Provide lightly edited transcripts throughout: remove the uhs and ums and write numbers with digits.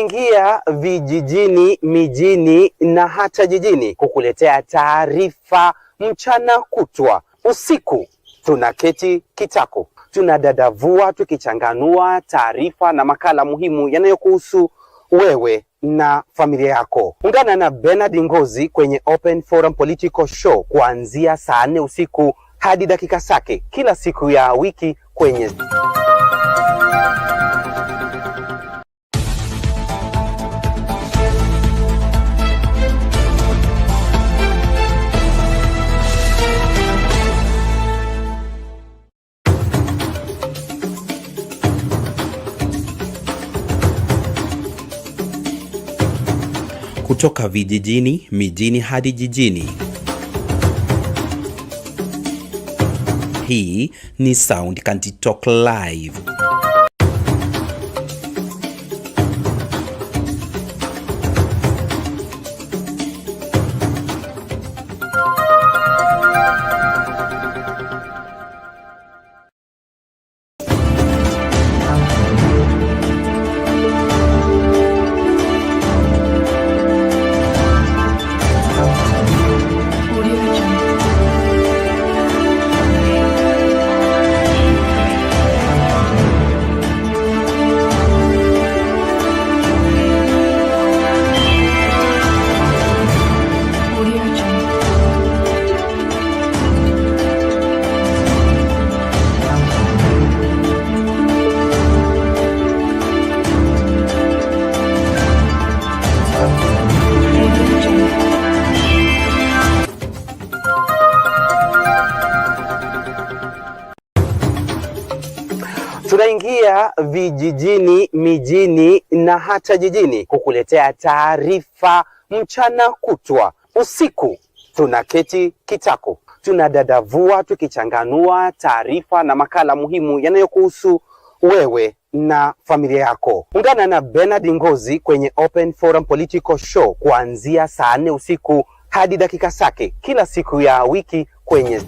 Tunaingia vijijini, mijini na hata jijini kukuletea taarifa mchana kutwa. Usiku tunaketi kitako, tunadadavua tukichanganua taarifa na makala muhimu yanayokuhusu wewe na familia yako. Ungana na Bernard Ngozi kwenye Open Forum Political Show kuanzia saa 4 usiku hadi dakika zake kila siku ya wiki kwenye kutoka vijijini, mijini hadi jijini. Hii ni Sound Kanti Talk Live. Tunaingia vijijini, mijini na hata jijini kukuletea taarifa mchana kutwa. Usiku tunaketi kitako, tunadadavua tukichanganua taarifa na makala muhimu yanayokuhusu wewe na familia yako. Ungana na Bernard Ngozi kwenye Open Forum Political Show kuanzia saa 4 usiku hadi dakika zake kila siku ya wiki kwenye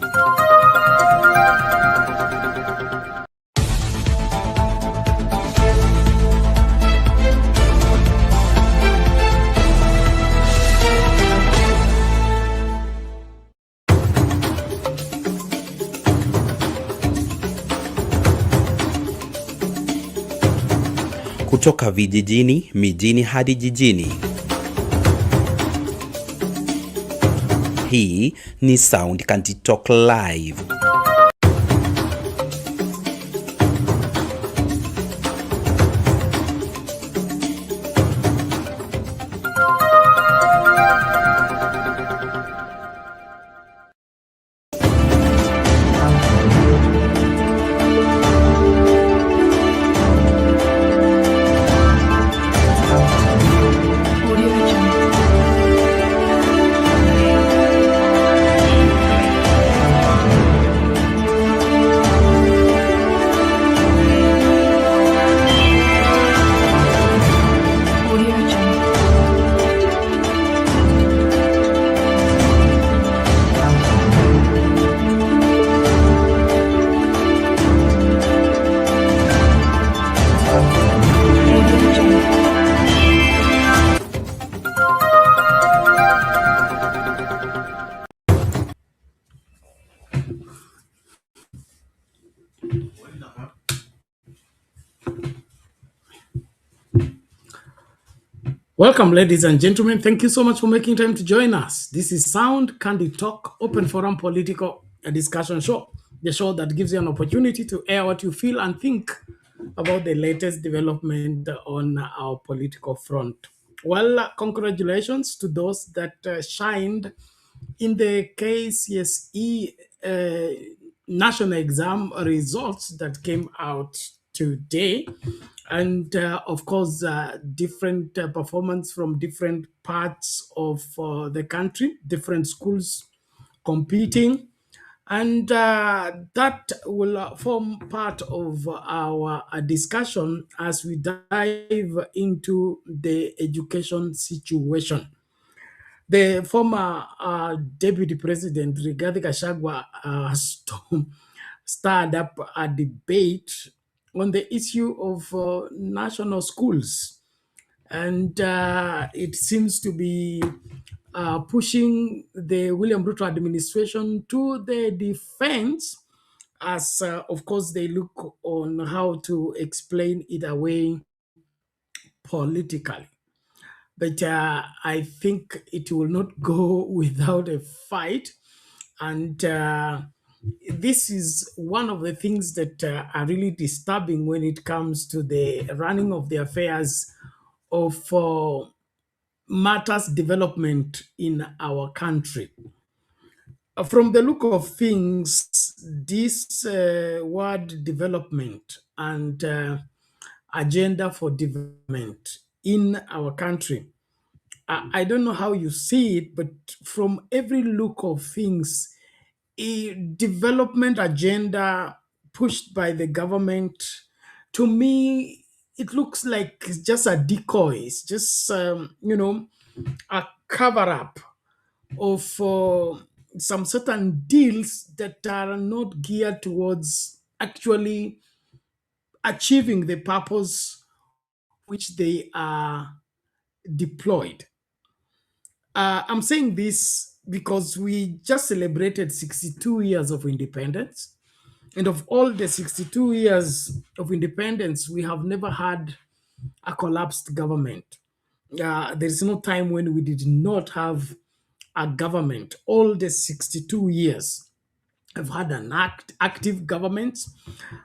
kutoka vijijini, mijini hadi jijini. Hii ni Sound Kanti Talk Live. Welcome, ladies and gentlemen. Thank you so much for making time to join us. This is Sound Candy Talk, Open Forum Political Discussion Show, the show that gives you an opportunity to air what you feel and think about the latest development on our political front. Well, congratulations to those that shined in the KCSE national exam results that came out today. And of course, different performance from different parts of the country, different schools competing. And that will form part of our discussion as we dive into the education situation. The former Deputy President Rigathi Gachagua stirred up a debate on the issue of national schools. And it seems to be pushing the William Ruto administration to the defense, as of course they look on how to explain it away politically. But I think it will not go without a fight. And this is one of the things that are really disturbing when it comes to the running of the affairs of matters development in our country. From the look of things, this word development and agenda for development in our country, I don't know how you see it, but from every look of things, a development agenda pushed by the government, to me, it looks like it's just a decoy. It's just, a cover up of some certain deals that are not geared towards actually achieving the purpose which they are deployed. I'm saying this because we just celebrated 62 years of independence. And of all the 62 years of independence, we have never had a collapsed government. There is no time when we did not have a government. All the 62 years have had an active government,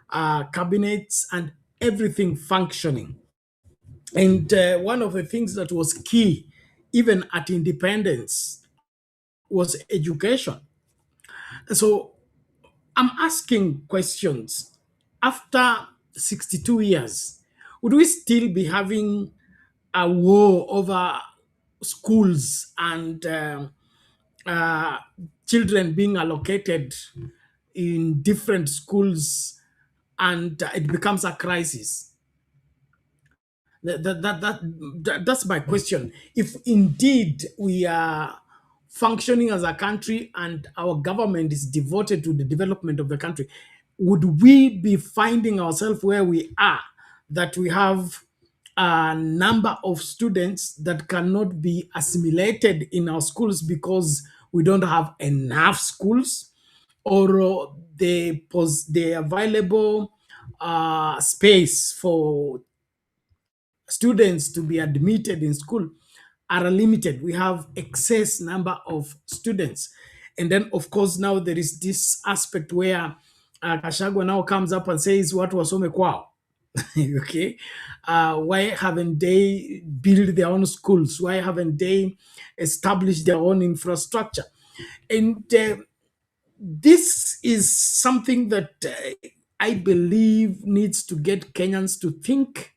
cabinets, and everything functioning. And one of the things that was key, even at independence, was education. So I'm asking questions. After 62 years, would we still be having a war over schools and uh, children being allocated in different schools, and it becomes a crisis? That's my question. If indeed we are functioning as a country and our government is devoted to the development of the country, would we be finding ourselves where we are, that we have a number of students that cannot be assimilated in our schools because we don't have enough schools, or the available space for students to be admitted in school are limited. We have excess number of students. And then, of course, now there is this aspect where Gachagua now comes up and says, what was Omekwao? Okay. Why haven't they built their own schools? Why haven't they established their own infrastructure? And this is something that I believe needs to get Kenyans to think,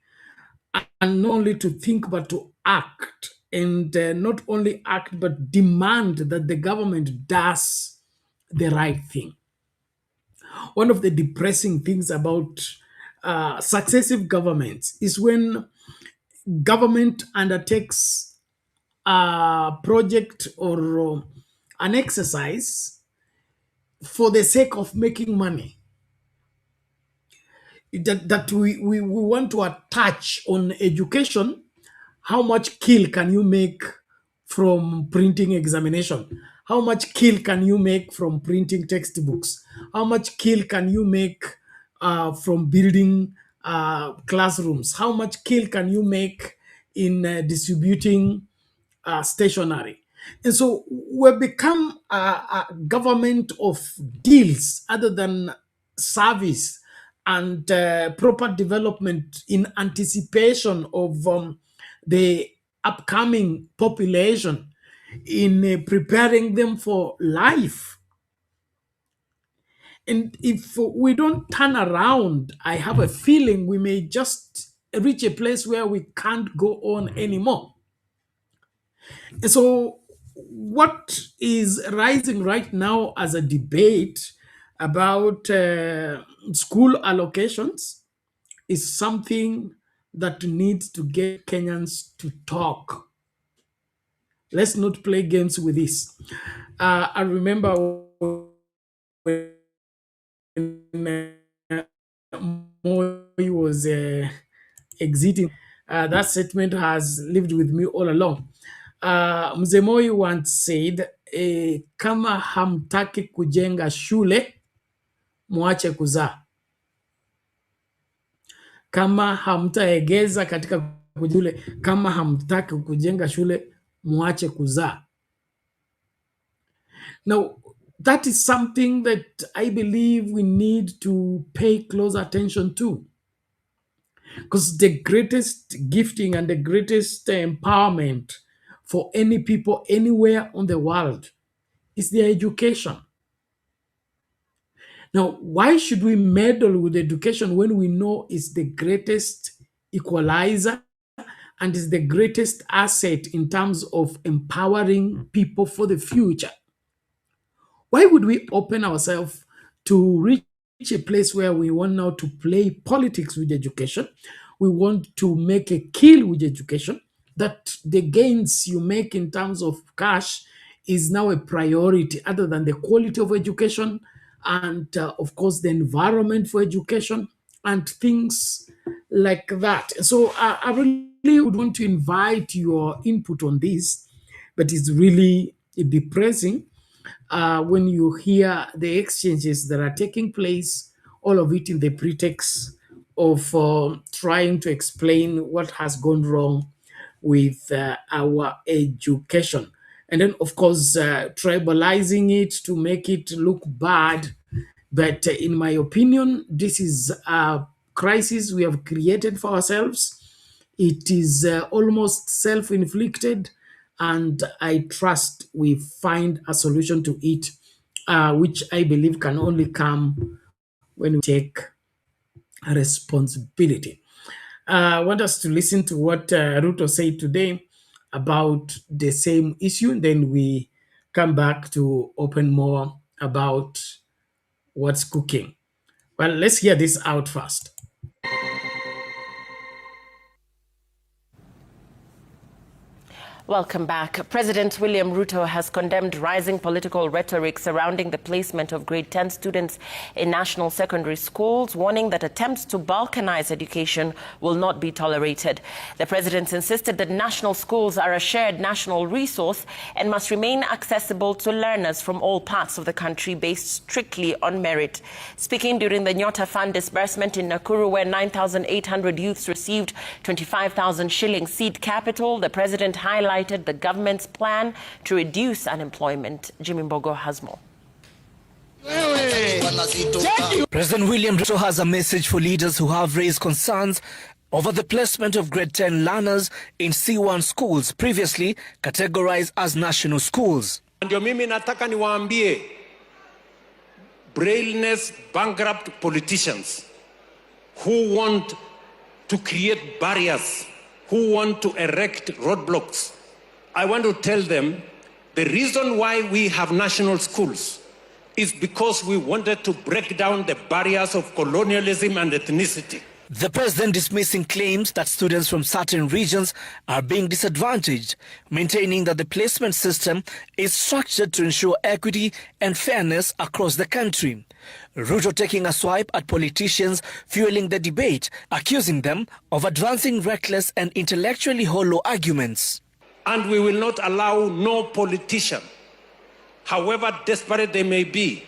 and not only to think but to act, and not only act but demand that the government does the right thing. One of the depressing things about successive governments is when government undertakes a project or an exercise for the sake of making money, that we want to attach on education. How much kill can you make from printing examination? How much kill can you make from printing textbooks? How much kill can you make from building classrooms? How much kill can you make in distributing stationary? And so we've become a government of deals other than service and proper development in anticipation of the upcoming population, in preparing them for life. And if we don't turn around, I have a feeling we may just reach a place where we can't go on anymore. And so, what is rising right now as a debate about school allocations is something that needs to get Kenyans to talk. Let's not play games with this. I remember when Moi was exiting, That statement has lived with me all along. Mzee Moi once said, kama hamtaki kujenga shule, muache kuzaa. Kama hamtaegeza katika shule, kama hamtaki kujenga shule, muache kuzaa. Now, that is something that I believe we need to pay close attention to. Because the greatest gifting and the greatest empowerment for any people anywhere on the world is their education. Now, why should we meddle with education when we know it's the greatest equalizer and is the greatest asset in terms of empowering people for the future? Why would we open ourselves to reach a place where we want now to play politics with education? We want to make a kill with education, that the gains you make in terms of cash is now a priority other than the quality of education and, of course, the environment for education and things like that. So I really would want to invite your input on this, but it's really depressing when you hear the exchanges that are taking place, all of it in the pretext of trying to explain what has gone wrong with our education. And then, of course, tribalizing it to make it look bad. But in my opinion, this is a crisis we have created for ourselves. It is almost self-inflicted, and I trust we find a solution to it, which I believe can only come when we take a responsibility. I want us to listen to what Ruto said today about the same issue, and then we come back to open more about what's cooking. Well, let's hear this out first. Welcome back. President William Ruto has condemned rising political rhetoric surrounding the placement of grade 10 students in national secondary schools, warning that attempts to balkanize education will not be tolerated. The president insisted that national schools are a shared national resource and must remain accessible to learners from all parts of the country based strictly on merit. Speaking during the Nyota Fund disbursement in Nakuru, where 9,800 youths received 25,000 shilling seed capital, the president highlighted the government's plan to reduce unemployment. Jimmy Mbogo has more. President William Ruto has a message for leaders who have raised concerns over the placement of grade 10 learners in C1 schools, previously categorized as national schools. Ndio mimi nataka niwaambie brainless bankrupt politicians who want to create barriers, who want to erect roadblocks. I want to tell them the reason why we have national schools is because we wanted to break down the barriers of colonialism and ethnicity. The president dismissing claims that students from certain regions are being disadvantaged, maintaining that the placement system is structured to ensure equity and fairness across the country. Ruto taking a swipe at politicians fueling the debate, accusing them of advancing reckless and intellectually hollow arguments. And we will not allow no politician, however desperate they may be,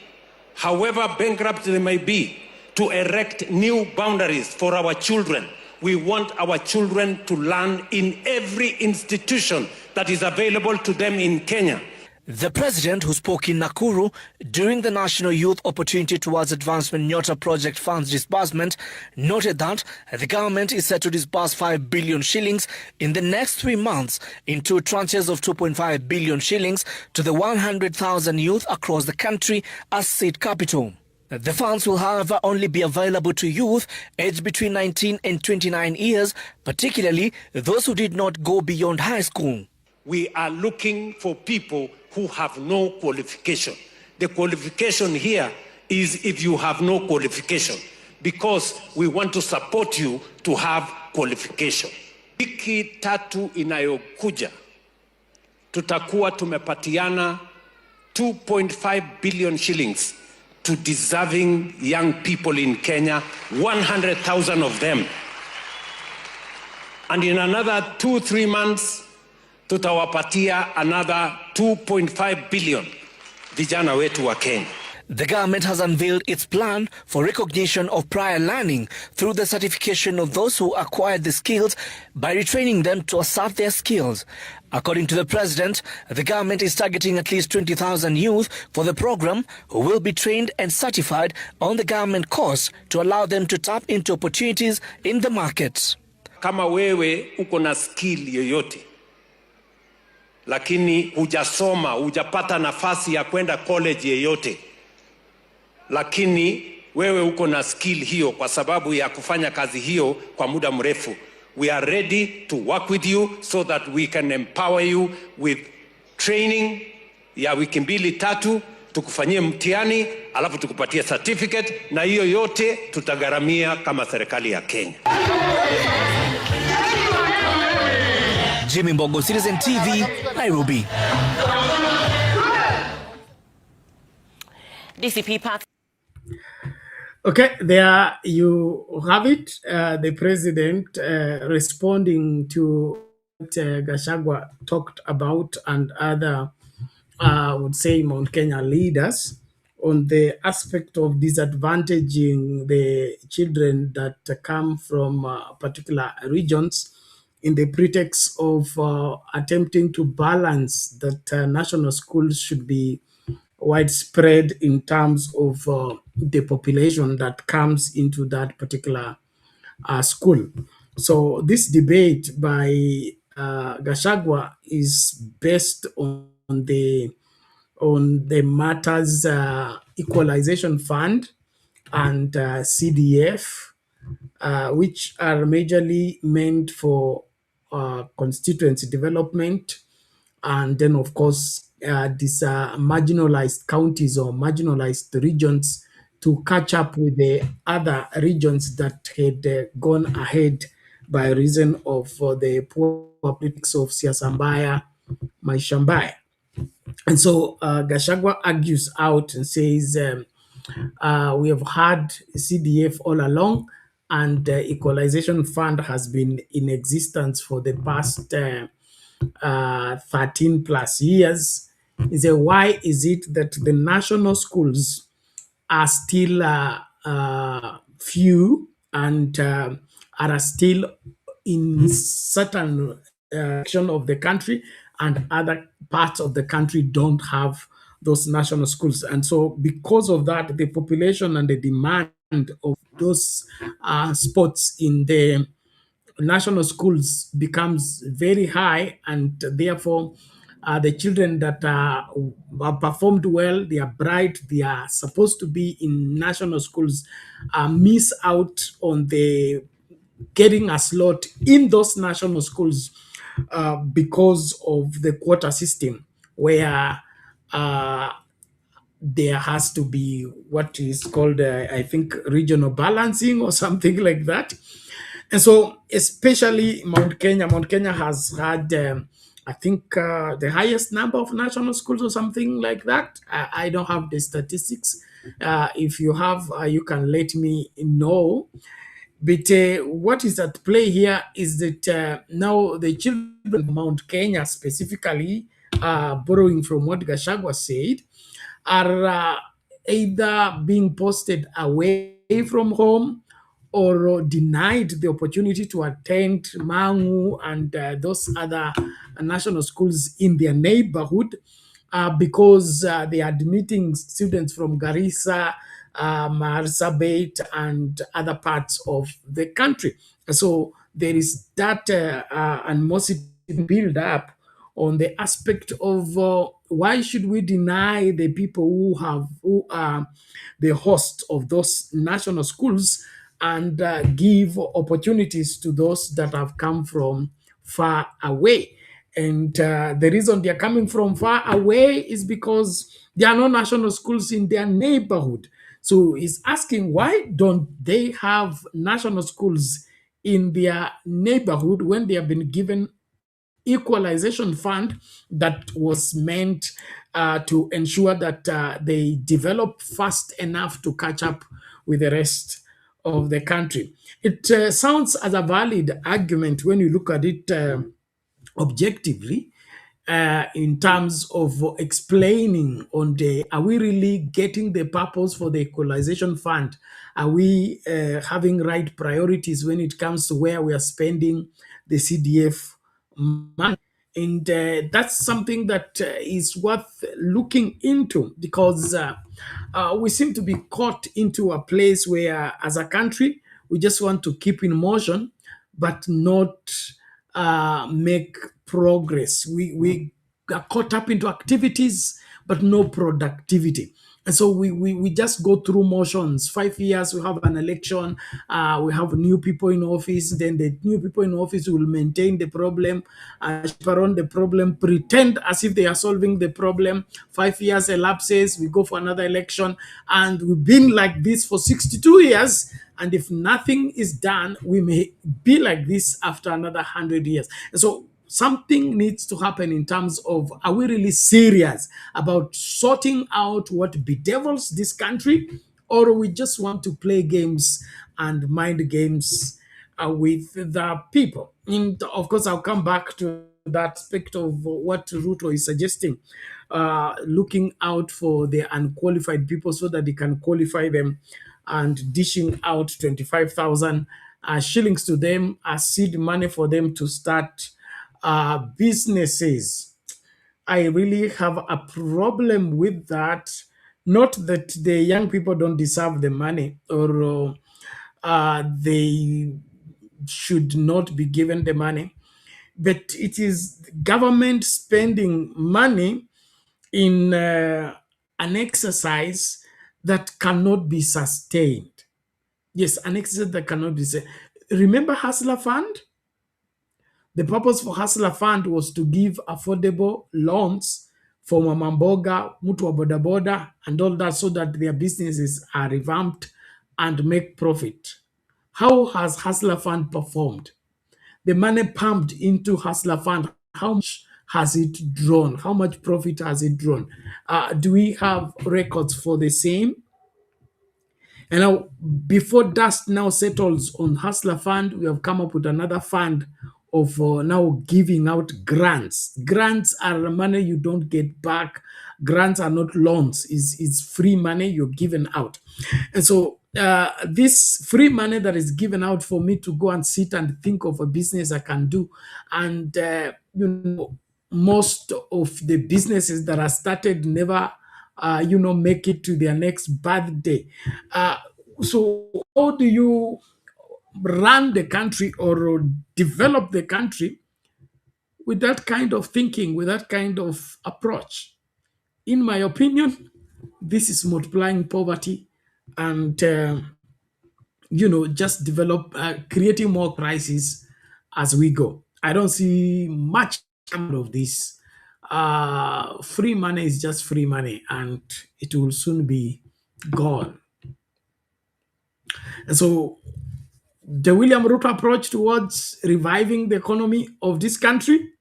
however bankrupt they may be, to erect new boundaries for our children. We want our children to learn in every institution that is available to them in Kenya. The president, who spoke in Nakuru during the National Youth Opportunity Towards Advancement Nyota Project Funds disbursement, noted that the government is set to disburse 5 billion shillings in the next 3 months in 2 tranches of 2.5 billion shillings to the 100,000 youth across the country as seed capital. The funds will, however, only be available to youth aged between 19 and 29 years, particularly those who did not go beyond high school. We are looking for people who have no qualification. The qualification here is if you have no qualification, because we want to support you to have qualification. Wiki tatu inayokuja tutakuwa tumepatiana 2.5 billion shillings to deserving young people in Kenya, 100,000 of them. And in another 2-3 months, tutawapatia another 2.5 billion vijana wetu wa Kenya. The government has unveiled its plan for recognition of prior learning through the certification of those who acquired the skills by retraining them to assert their skills. According to the president, the government is targeting at least 20,000 youth for the program who will be trained and certified on the government course to allow them to tap into opportunities in the markets. Kama wewe uko na skill yoyote, lakini hujasoma, hujapata nafasi ya kwenda college yoyote, lakini wewe uko na skill hiyo kwa sababu ya kufanya kazi hiyo kwa muda mrefu, we are ready to work with you so that we can empower you with training ya wiki 2-3, tukufanyie mtihani, alafu tukupatie certificate, na hiyo yote tutagharamia kama serikali ya Kenya. Jimmy Mbogo, Citizen TV, Nairobi. DCP Pat. Okay, there you have it. The president responding to what Gachagua talked about and other, I would say, Mount Kenya leaders on the aspect of disadvantaging the children that come from particular regions in the pretext of attempting to balance that national schools should be widespread in terms of the population that comes into that particular school. So this debate by Gachagua is based on the matters equalization fund and CDF, which are majorly meant for constituency development, and then of course these marginalized counties or marginalized regions to catch up with the other regions that had gone ahead by reason of the poor politics of siasa mbaya, maisha mbaya. And so Gachagua argues out and says, we have had CDF all along, and the equalization fund has been in existence for the past 13 plus years. He said, why is it that the national schools are still few and are still in certain section of the country, and other parts of the country don't have those national schools? And so because of that, the population and the demand of those spots in the national schools becomes very high, and therefore the children that are performed well, they are bright, they are supposed to be in national schools, miss out on the getting a slot in those national schools because of the quota system, where there has to be what is called, I think, regional balancing or something like that. And so, especially Mount Kenya has had, I think, the highest number of national schools or something like that. I don't have the statistics. If you have, you can let me know. But what is at play here is that now the children of Mount Kenya specifically, borrowing from what Gachagua said, are either being posted away from home or denied the opportunity to attend Mangu and those other national schools in their neighborhood because they are admitting students from Garissa, Marsabit, and other parts of the country. So there is that animosity build up on the aspect of why should we deny the people who are the host of those national schools and give opportunities to those that have come from far away. And the reason they are coming from far away is because there are no national schools in their neighborhood. So he's asking, why don't they have national schools in their neighborhood when they have been given equalization fund that was meant to ensure that they develop fast enough to catch up with the rest of the country. It sounds as a valid argument when you look at it objectively, in terms of explaining on are we really getting the purpose for the equalization fund? Are we having right priorities when it comes to where we are spending the CDF money? And that's something that is worth looking into, because we seem to be caught into a place where, as a country, we just want to keep in motion, but not make progress. We are caught up into activities, but no productivity. And so we just go through motions. 5 years, we have an election, we have new people in office, then the new people in office will maintain the problem, chaperone the problem, pretend as if they are solving the problem. 5 years elapses, we go for another election, and we've been like this for 62 years. And if nothing is done, we may be like this after another 100 years. And so something needs to happen in terms of, are we really serious about sorting out what bedevils this country, or we just want to play games and mind games with the people? And of course, I'll come back to that aspect of what Ruto is suggesting, looking out for the unqualified people so that they can qualify them, and dishing out 25,000 shillings to them as seed money for them to start businesses. I really have a problem with that. Not that the young people don't deserve the money, or they should not be given the money, but it is government spending money in an exercise that cannot be sustained. Yes, an exercise that cannot be sustained. Remember Hustler Fund? The purpose for Hustler Fund was to give affordable loans for mama mboga, mtu wa boda boda, and all that, so that their businesses are revamped and make profit. How has Hustler Fund performed? The money pumped into Hustler Fund, how much has it drawn? How much profit has it drawn? Do we have records for the same? And now, before dust now settles on Hustler Fund, we have come up with another fund of now giving out grants. Grants are money you don't get back. Grants are not loans. It's free money you're given out. And so this free money that is given out for me to go and sit and think of a business I can do. And, most of the businesses that are started never make it to their next birthday. So how do you run the country or develop the country with that kind of thinking, with that kind of approach? In my opinion, this is multiplying poverty and, just creating more crises as we go. I don't see much out of this. Free money is just free money, and it will soon be gone. And so the William Ruto approach towards reviving the economy of this country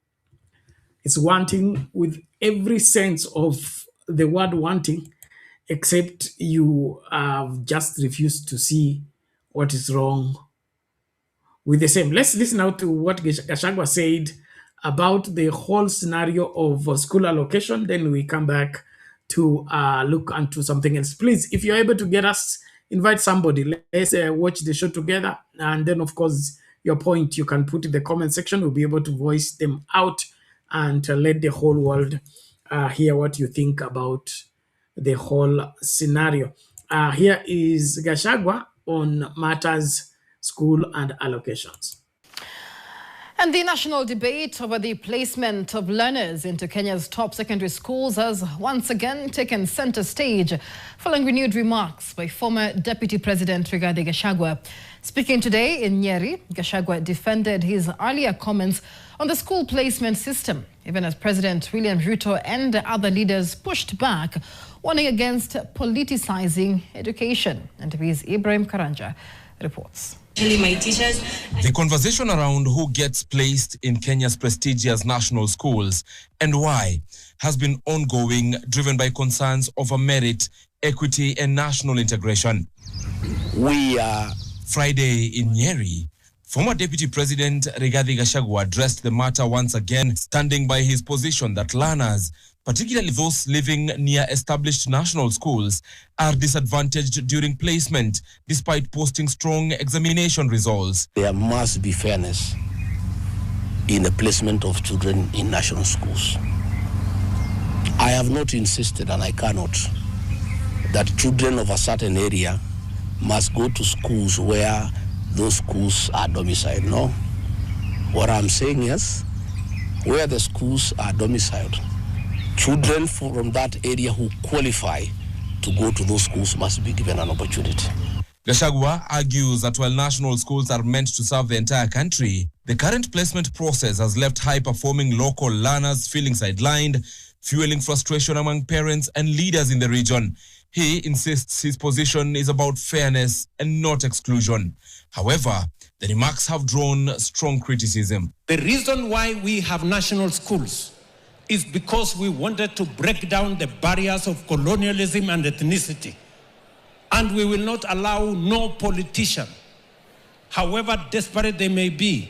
is wanting with every sense of the word wanting, except you have just refused to see what is wrong with the same. Let's listen now to what Gachagua said about the whole scenario of school allocation. Then we come back to look into something else. Please, if you're able to get us, invite somebody. Let's watch the show together. And then, of course, your point you can put in the comment section. We'll be able to voice them out and let the whole world hear what you think about the whole scenario. Here is Gachagua on matters school and allocations. And the national debate over the placement of learners into Kenya's top secondary schools has once again taken center stage, following renewed remarks by former Deputy President Rigathi Gachagua. Speaking today in Nyeri, Gachagua defended his earlier comments on the school placement system, even as President William Ruto and other leaders pushed back, warning against politicizing education. And TV's Ibrahim Karanja reports. The conversation around who gets placed in Kenya's prestigious national schools and why has been ongoing, driven by concerns over merit, equity, and national integration. We are Friday in Nyeri, former Deputy President Rigathi Gachagua addressed the matter once again, standing by his position that learners, particularly those living near established national schools, are disadvantaged during placement, despite posting strong examination results. There must be fairness in the placement of children in national schools. I have not insisted, and I cannot, that children of a certain area must go to schools where those schools are domiciled. No. What I'm saying is, where the schools are domiciled, children from that area who qualify to go to those schools must be given an opportunity. Gachagua argues that while national schools are meant to serve the entire country, the current placement process has left high-performing local learners feeling sidelined, fueling frustration among parents and leaders in the region. He insists his position is about fairness and not exclusion. However, the remarks have drawn strong criticism. The reason why we have national schools is because we wanted to break down the barriers of colonialism and ethnicity. And we will not allow no politician, however desperate they may be,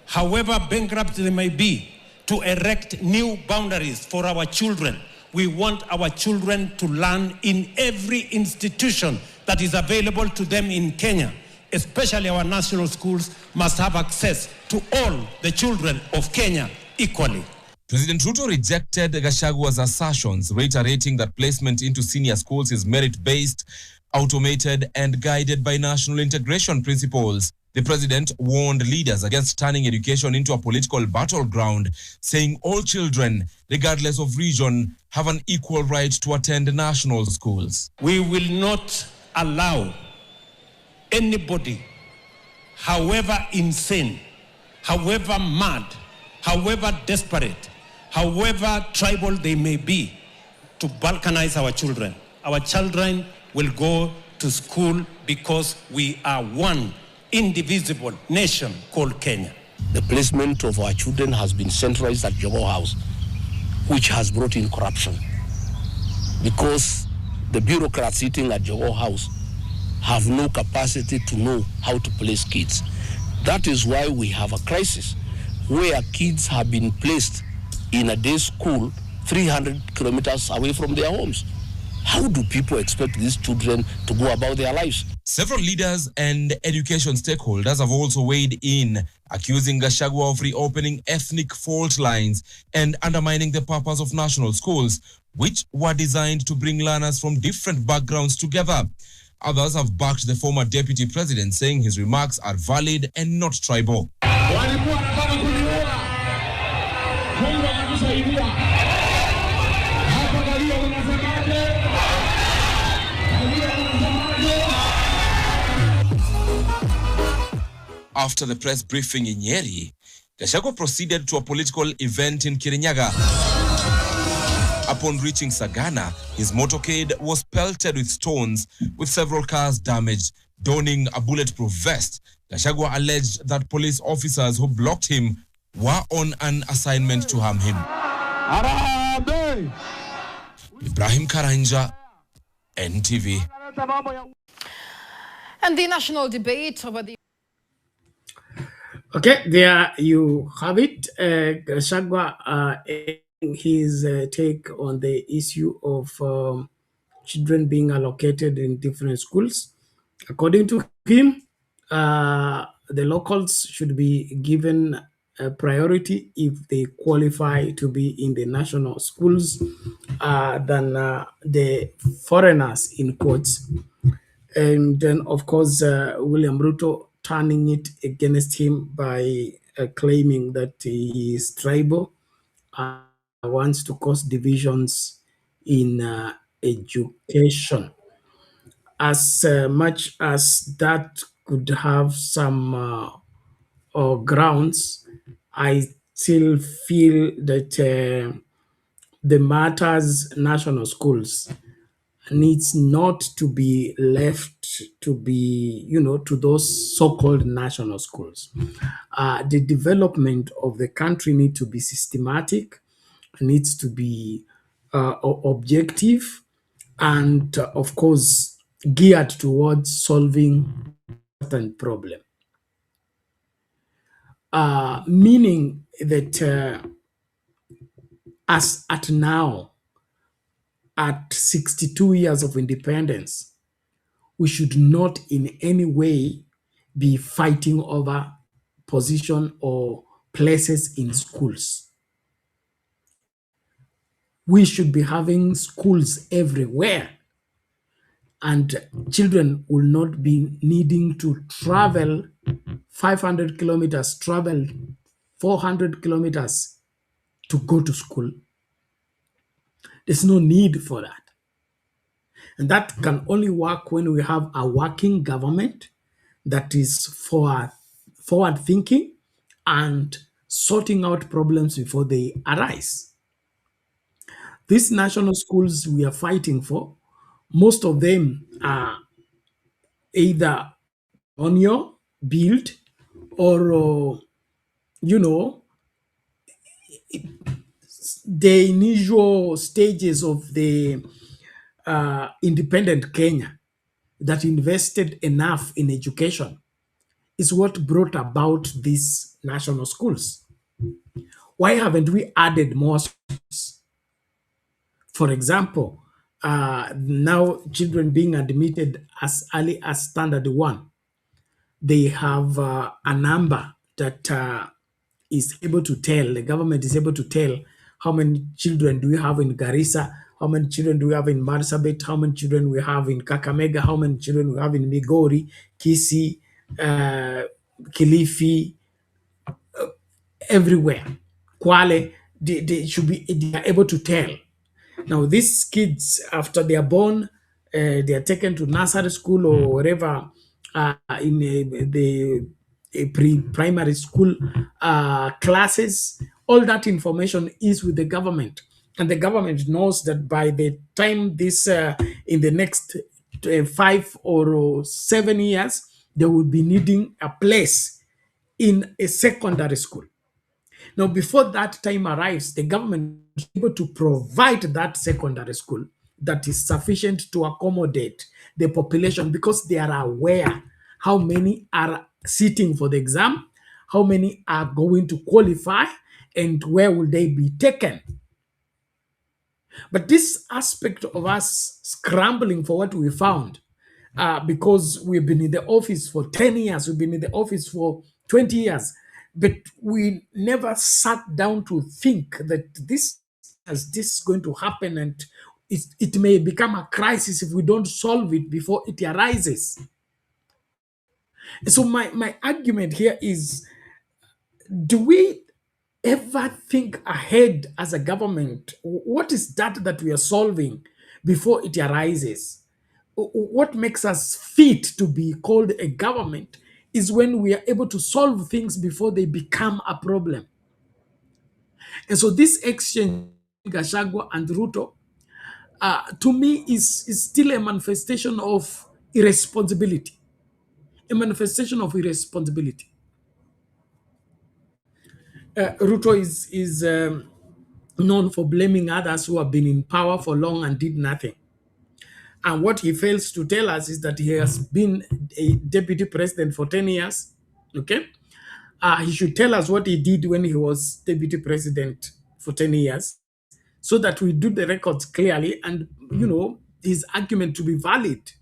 however bankrupt they may be, to erect new boundaries for our children. We want our children to learn in every institution that is available to them in Kenya. Especially our national schools must have access to all the children of Kenya equally. President Ruto rejected Gachagua's assertions, reiterating that placement into senior schools is merit-based, automated, and guided by national integration principles. The president warned leaders against turning education into a political battleground, saying all children, regardless of region, have an equal right to attend national schools. We will not allow anybody, however insane, however mad, however desperate, however tribal they may be, to balkanize our children. Our children will go to school because we are one indivisible nation called Kenya. The placement of our children has been centralized at Jogoo House, which has brought in corruption. Because the bureaucrats sitting at Jogoo House have no capacity to know how to place kids. That is why we have a crisis where kids have been placed in a day school 300 kilometers away from their homes. How do people expect these children to go about their lives? Several leaders and education stakeholders have also weighed in, accusing Gachagua of reopening ethnic fault lines and undermining the purpose of national schools, which were designed to bring learners from different backgrounds together. Others have backed the former deputy president, saying his remarks are valid and not tribal. After the press briefing in Nyeri, Gachagua proceeded to a political event in Kirinyaga. Upon reaching Sagana, his motorcade was pelted with stones, with several cars damaged. Donning a bulletproof vest, Gachagua alleged that police officers who blocked him were on an assignment to harm him. Ibrahim Karanja, NTV. And the national debate over the Okay, there you have it. Gachagua, his take on the issue of children being allocated in different schools. According to him, the locals should be given a priority if they qualify to be in the national schools than the foreigners, in quotes. And then, of course, William Ruto turning it against him by claiming that he is tribal, wants to cause divisions in education. As much as that could have some grounds, I still feel that the matters national schools needs not to be left to be, to those so-called national schools. The development of the country needs to be systematic, needs to be objective, and of course, geared towards solving important problem. Meaning that as at now, at 62 years of independence, we should not in any way be fighting over position or places in schools. We should be having schools everywhere, and children will not be needing to travel 500 kilometers, travel 400 kilometers to go to school. There's no need for that. And that can only work when we have a working government that is forward thinking and sorting out problems before they arise. These national schools we are fighting for, most of them are either on your build or, the initial stages of the independent Kenya that invested enough in education is what brought about these national schools. Why haven't we added more schools? For example, now children being admitted as early as standard 1, they have a number that is able to tell, the government is able to tell how many children do we have in Garissa, how many children do we have in Marsabit, how many children we have in Kakamega, how many children we have in Migori, Kisii, Kilifi, everywhere. Kwale, they are able to tell. Now, these kids, after they are born, they are taken to nursery school or wherever in the pre-primary school classes. All that information is with the government. And the government knows that by the time this, in the next 5 or 7 years, they will be needing a place in a secondary school. Now, before that time arrives, the government is able to provide that secondary school that is sufficient to accommodate the population because they are aware how many are sitting for the exam, how many are going to qualify, and where will they be taken. But this aspect of us scrambling for what we found, because we've been in the office for 10 years, we've been in the office for 20 years, but we never sat down to think that this is going to happen, and it may become a crisis if we don't solve it before it arises. So my argument here is, do we ever think ahead as a government? What is that we are solving before it arises? What makes us fit to be called a government is when we are able to solve things before they become a problem. And so this exchange, Gachagua and Ruto, to me is still a manifestation of irresponsibility. A manifestation of irresponsibility. Ruto is known for blaming others who have been in power for long and did nothing. And what he fails to tell us is that he has been a deputy president for 10 years. Okay? He should tell us what he did when he was deputy president for 10 years so that we do the records clearly and, his argument to be valid.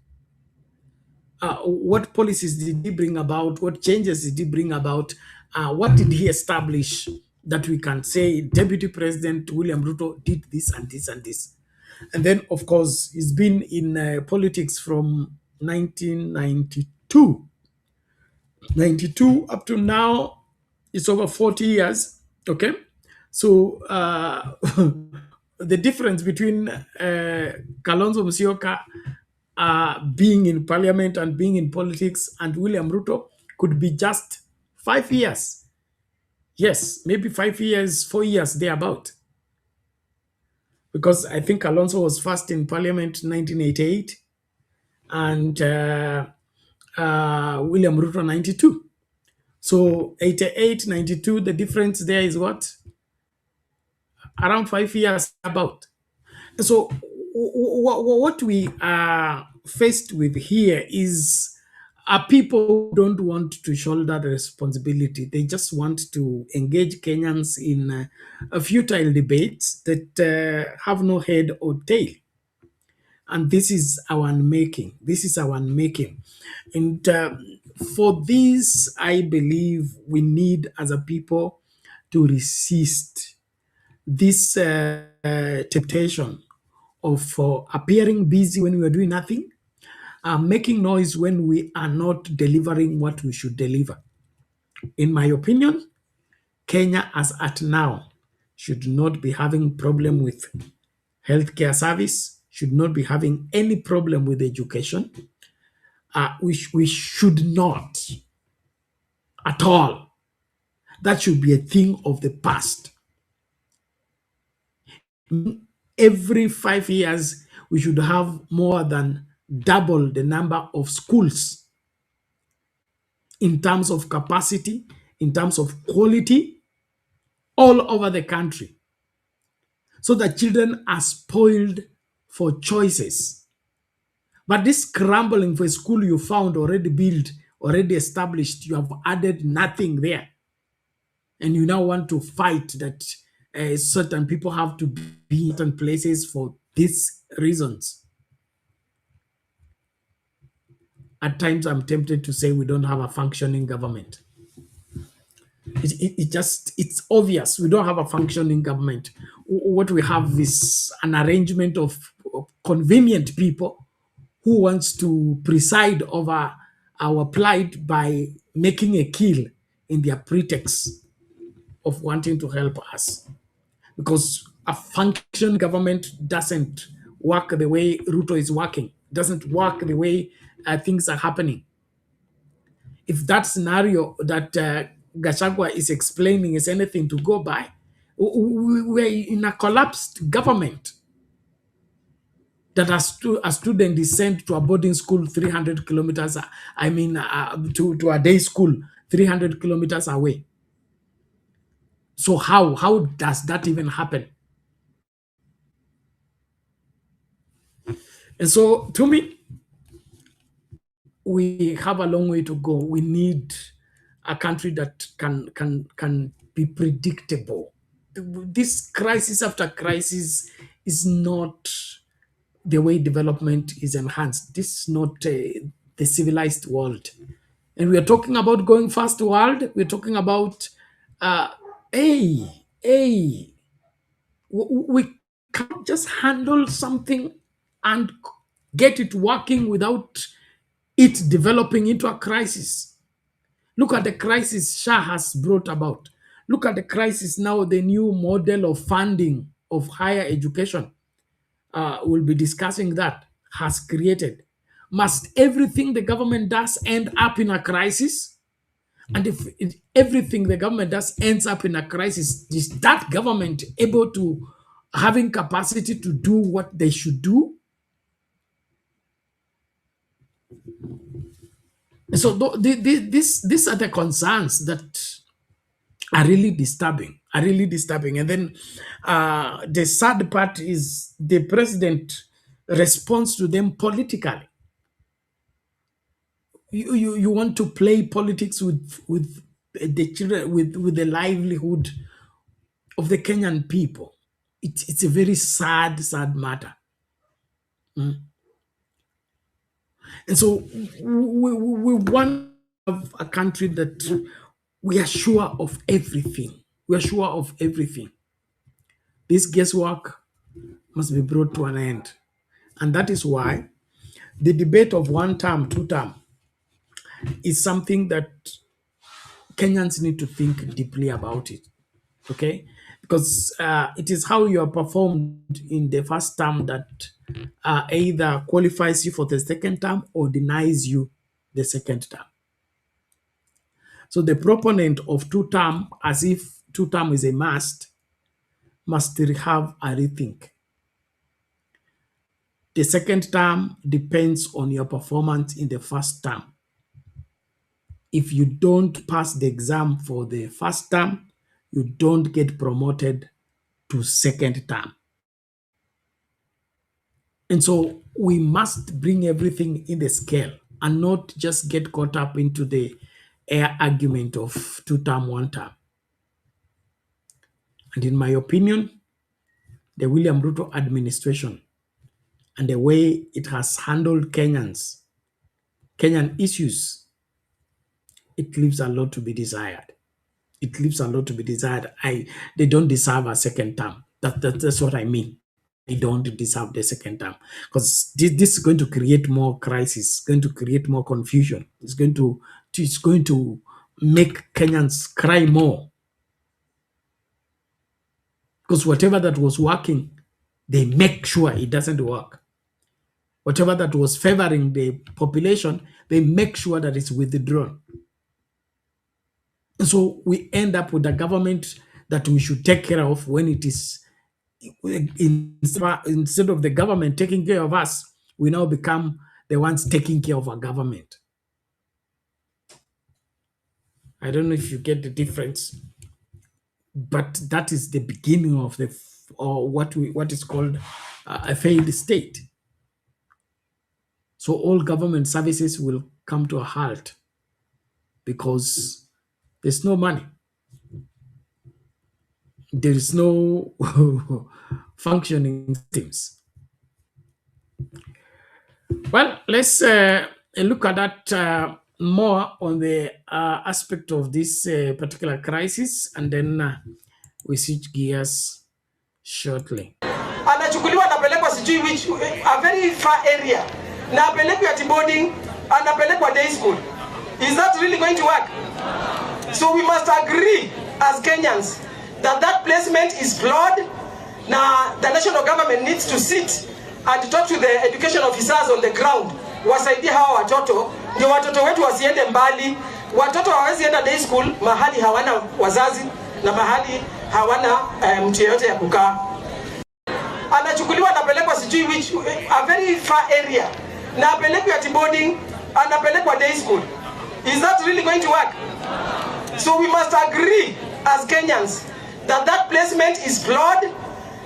What policies did he bring about? What changes did he bring about? What did he establish that we can say Deputy President William Ruto did this and this and this? And then, of course, he's been in politics from 1992. 92 up to now, it's over 40 years. Okay? So the difference between Kalonzo Musyoka being in parliament and being in politics and William Ruto could be just 5 years. Yes, maybe 5 years, 4 years, thereabout. Because I think Alonso was first in parliament in 1988 and William Ruto 92. So 88, 92, the difference there is what? Around 5 years about. So what we are faced with here is are people who don't want to shoulder the responsibility. They just want to engage Kenyans in a futile debates that have no head or tail. And this is our unmaking. This is our unmaking. And for this, I believe we need as a people to resist this temptation of appearing busy when we are doing nothing, making noise when we are not delivering what we should deliver. In my opinion, Kenya as at now should not be having problem with healthcare service, should not be having any problem with education. We should not at all. That should be a thing of the past. Every 5 years, we should have more than double the number of schools in terms of capacity, in terms of quality, all over the country, so that children are spoiled for choices. But this scrambling for a school you found already built, already established, you have added nothing there. And you now want to fight that certain people have to be in certain places for these reasons. At times, I'm tempted to say we don't have a functioning government. It's obvious we don't have a functioning government. What we have is an arrangement of convenient people who wants to preside over our plight by making a kill in their pretext of wanting to help us. Because a functioning government doesn't work the way Ruto is working, doesn't work the way things are happening. If that scenario that Gachagua is explaining is anything to go by, we're in a collapsed government that a student is sent to a boarding school 300 kilometers, to a day school 300 kilometers away. So how does that even happen? And so to me, we have a long way to go. We need a country that can be predictable. This crisis after crisis is not the way development is enhanced. This is not the civilized world. And we are talking about going fast world. We're talking about we can't just handle something and get it working without it developing into a crisis. Look at the crisis Shah has brought about. Look at the crisis now, the new model of funding of higher education. We'll be discussing that, has created. Must everything the government does end up in a crisis? And if everything the government does ends up in a crisis, is that government able to having capacity to do what they should do? So these are the concerns that are really disturbing. And then the sad part is the president responds to them politically. You want to play politics with the children, with the livelihood of the Kenyan people. It's a very sad matter. And so we want to have a country that we are sure of everything. We are sure of everything. This guesswork must be brought to an end. And that is why the debate of 1 term, 2 term is something that Kenyans need to think deeply about it. Okay? Because it is how you are performed in the first term that either qualifies you for the second term or denies you the second term. So the proponent of 2 term, as if 2 term is a must have a rethink. The second term depends on your performance in the first term. If you don't pass the exam for the first term, you don't get promoted to second term. And so we must bring everything in the scale. and not just get caught up into the air argument of 2-term, 1-term. And in my opinion, the William Ruto administration and the way it has handled Kenyan issues, it leaves a lot to be desired. It leaves a lot to be desired. They don't deserve a second term. That's what I mean. They don't deserve the second term, because this is going to create more crisis, going to create more confusion. It's going to make Kenyans cry more, because whatever that was working, they make sure it doesn't work. Whatever that was favoring the population, they make sure that it's withdrawn. And so we end up with a government that we should take care of when it is, instead of the government taking care of us, we now become the ones taking care of our government. I don't know if you get the difference, but that is the beginning of what is called a failed state. So all government services will come to a halt because there's no money. There is no functioning systems. Well, let's look at that more on the aspect of this particular crisis, and then we switch gears shortly. Anachukuliwa anapelekwa sijui which a very far area na apelekwa at boarding, anapelekwa day school. Is that really going to work? So we must agree as Kenyans that placement is flawed. Now the national government needs to sit and talk to the education officers on the ground. Wasaidie hawa watoto, ndio watoto wetu wasiende mbali. Watoto hawezi enda day school mahali hawana wazazi na mahali hawana mtu yeyote ya kukaa. Anachukuliwa anapelekwa sijui which a very far area na apelekwa at boarding, anapelekwa day school. Is that really going to work? So we must agree as Kenyans that placement is flawed.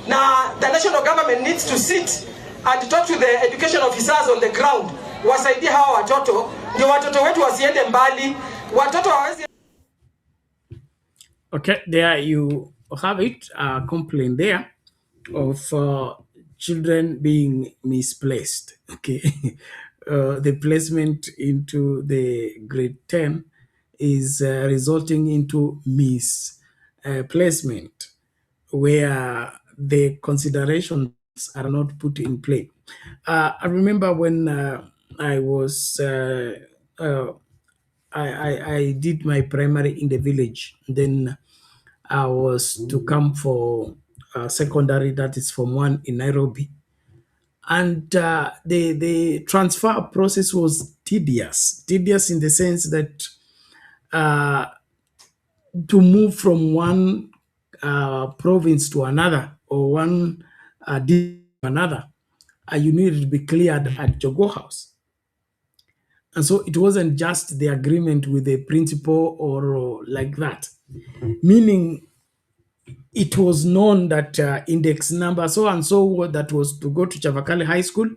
Now the national government needs to sit and talk to the education officers on the ground. Wasaidie hawa watoto, ndio watoto wetu wasiende mbali. Watoto hawezi. Okay, there you have it, a complaint there of children being misplaced. Okay, the placement into the grade 10 is resulting into misplacement, where the considerations are not put in play. I remember when I was I did my primary in the village. Then I was to come for secondary, that is Form 1 in Nairobi. And the transfer process was tedious in the sense that to move from one province to another, or one district to another, you needed to be cleared at Jogo House. And so it wasn't just the agreement with the principal or like that, meaning it was known that index number so and so that was to go to Chavakali High School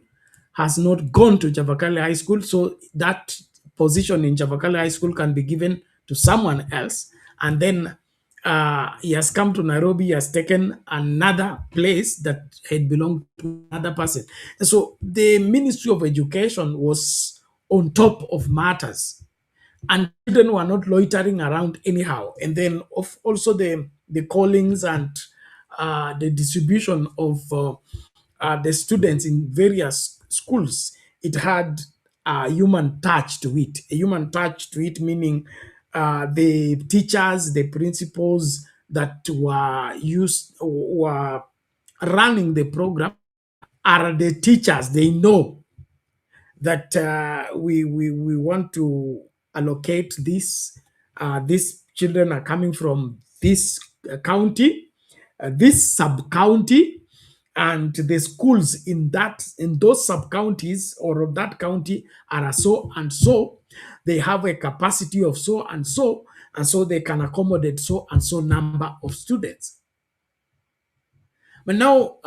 has not gone to Chavakali High School, so that position in Chavakali High School can be given to someone else. And then he has come to Nairobi, he has taken another place that had belonged to another person. And so the Ministry of Education was on top of matters, and children were not loitering around anyhow. And then also the callings and the distribution of the students in various schools, it had a human touch to it. A human touch to it, meaning the teachers, the principals that were running the program are the teachers. They know that we want to allocate this. These children are coming from this county, this sub-county, and the schools in those sub-counties or of that county are so and so. They have a capacity of so and so they can accommodate so and so number of students. But now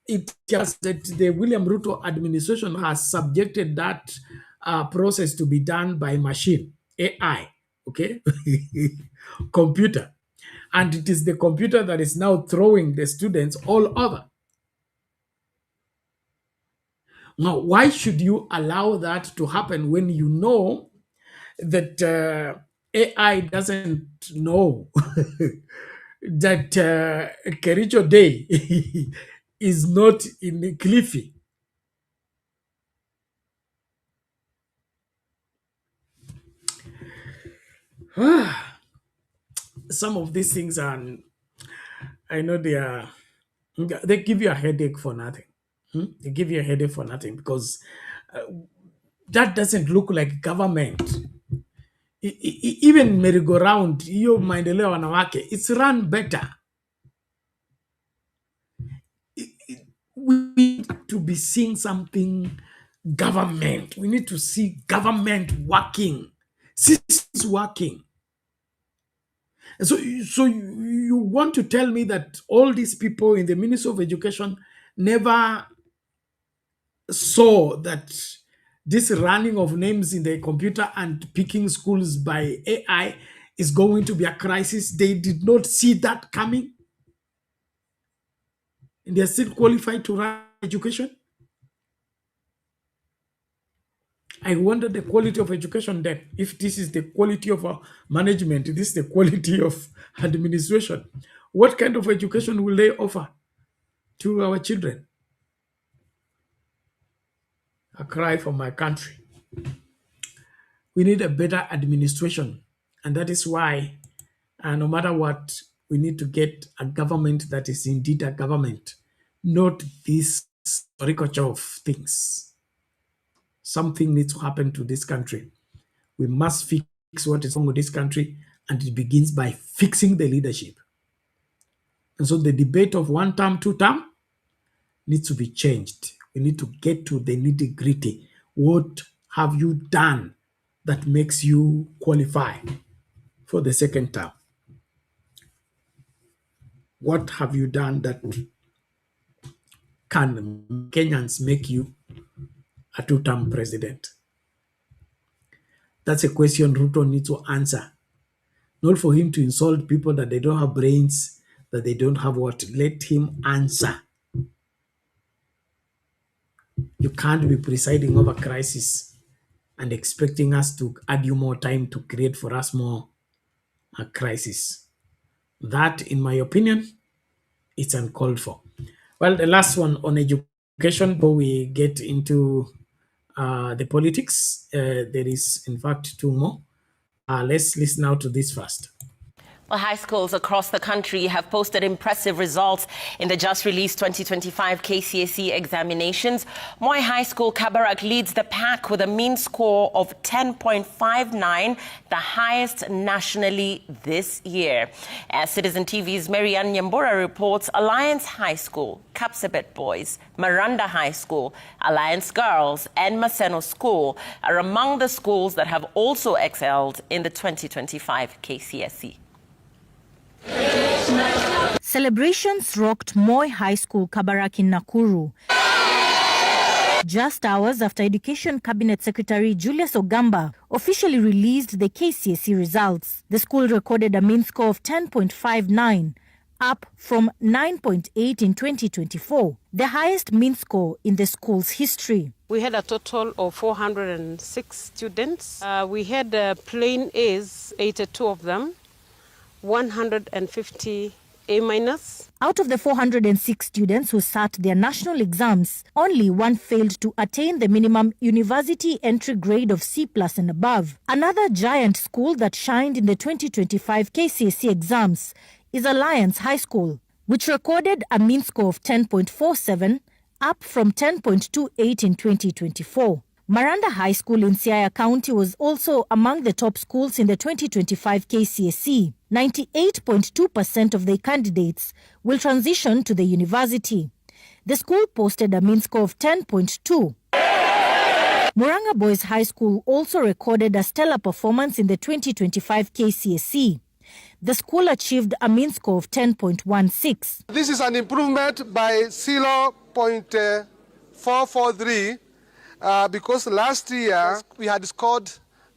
it just that the William Ruto administration has subjected that process to be done by machine, AI, okay, computer. And it is the computer that is now throwing the students all over. Now, why should you allow that to happen when you know that AI doesn't know that Kericho Day is not in Cliffy? Some of these things are, I know they give you a headache for nothing. They give you a headache for nothing because that doesn't look like government. Even merry-go-round, hiyo maendeleo wanawake, it's run better. We need to be seeing something government. We need to see government working, systems working. And so you want to tell me that all these people in the Ministry of Education never saw that this running of names in the computer and picking schools by AI is going to be a crisis? They did not see that coming. And they're still qualified to run education. I wonder the quality of education then. If this is the quality of our management, this is the quality of administration, what kind of education will they offer to our children? I cry for my country. We need a better administration. And that is why, no matter what, we need to get a government that is indeed a government, not this caricature of things. Something needs to happen to this country. We must fix what is wrong with this country, and it begins by fixing the leadership. And so the debate of 1 term, 2 term needs to be changed. We need to get to the nitty-gritty. What have you done that makes you qualify for the 2nd term? What have you done that can Kenyans make you a 2-term president? That's a question Ruto needs to answer. Not for him to insult people that they don't have brains, that they don't have what. Let him answer. You can't be presiding over crisis and expecting us to add you more time to create for us more crisis. That, in my opinion, it's uncalled for. Well, the last one on education, before we get into the politics, there is, in fact, 2 more. Let's listen out to this first. Well, high schools across the country have posted impressive results in the just-released 2025 KCSE examinations. Moi High School Kabarak leads the pack with a mean score of 10.59, the highest nationally this year. As Citizen TV's Marianne Nyambura reports, Alliance High School, Kapsabet Boys, Miranda High School, Alliance Girls, and Maseno School are among the schools that have also excelled in the 2025 KCSE. Celebrations rocked Moi High School Kabarak in Nakuru. Just hours after Education Cabinet Secretary Julius Ogamba officially released the KCSE results, the school recorded a mean score of 10.59, up from 9.8 in 2024, the highest mean score in the school's history. We had a total of 406 students. We had plain A's, 82 of them, 150 A-. Out of the 406 students who sat their national exams, only 1 failed to attain the minimum university entry grade of C+ and above. Another giant school that shined in the 2025 KCSE exams is Alliance High School, which recorded a mean score of 10.47, up from 10.28 in 2024. Miranda High School in Siaya County was also among the top schools in the 2025 KCSE. 98.2% of the candidates will transition to the university. The school posted a mean score of 10.2. Murang'a Boys High School also recorded a stellar performance in the 2025 KCSE. The school achieved a mean score of 10.16. This is an improvement by 0.443. because last year we had scored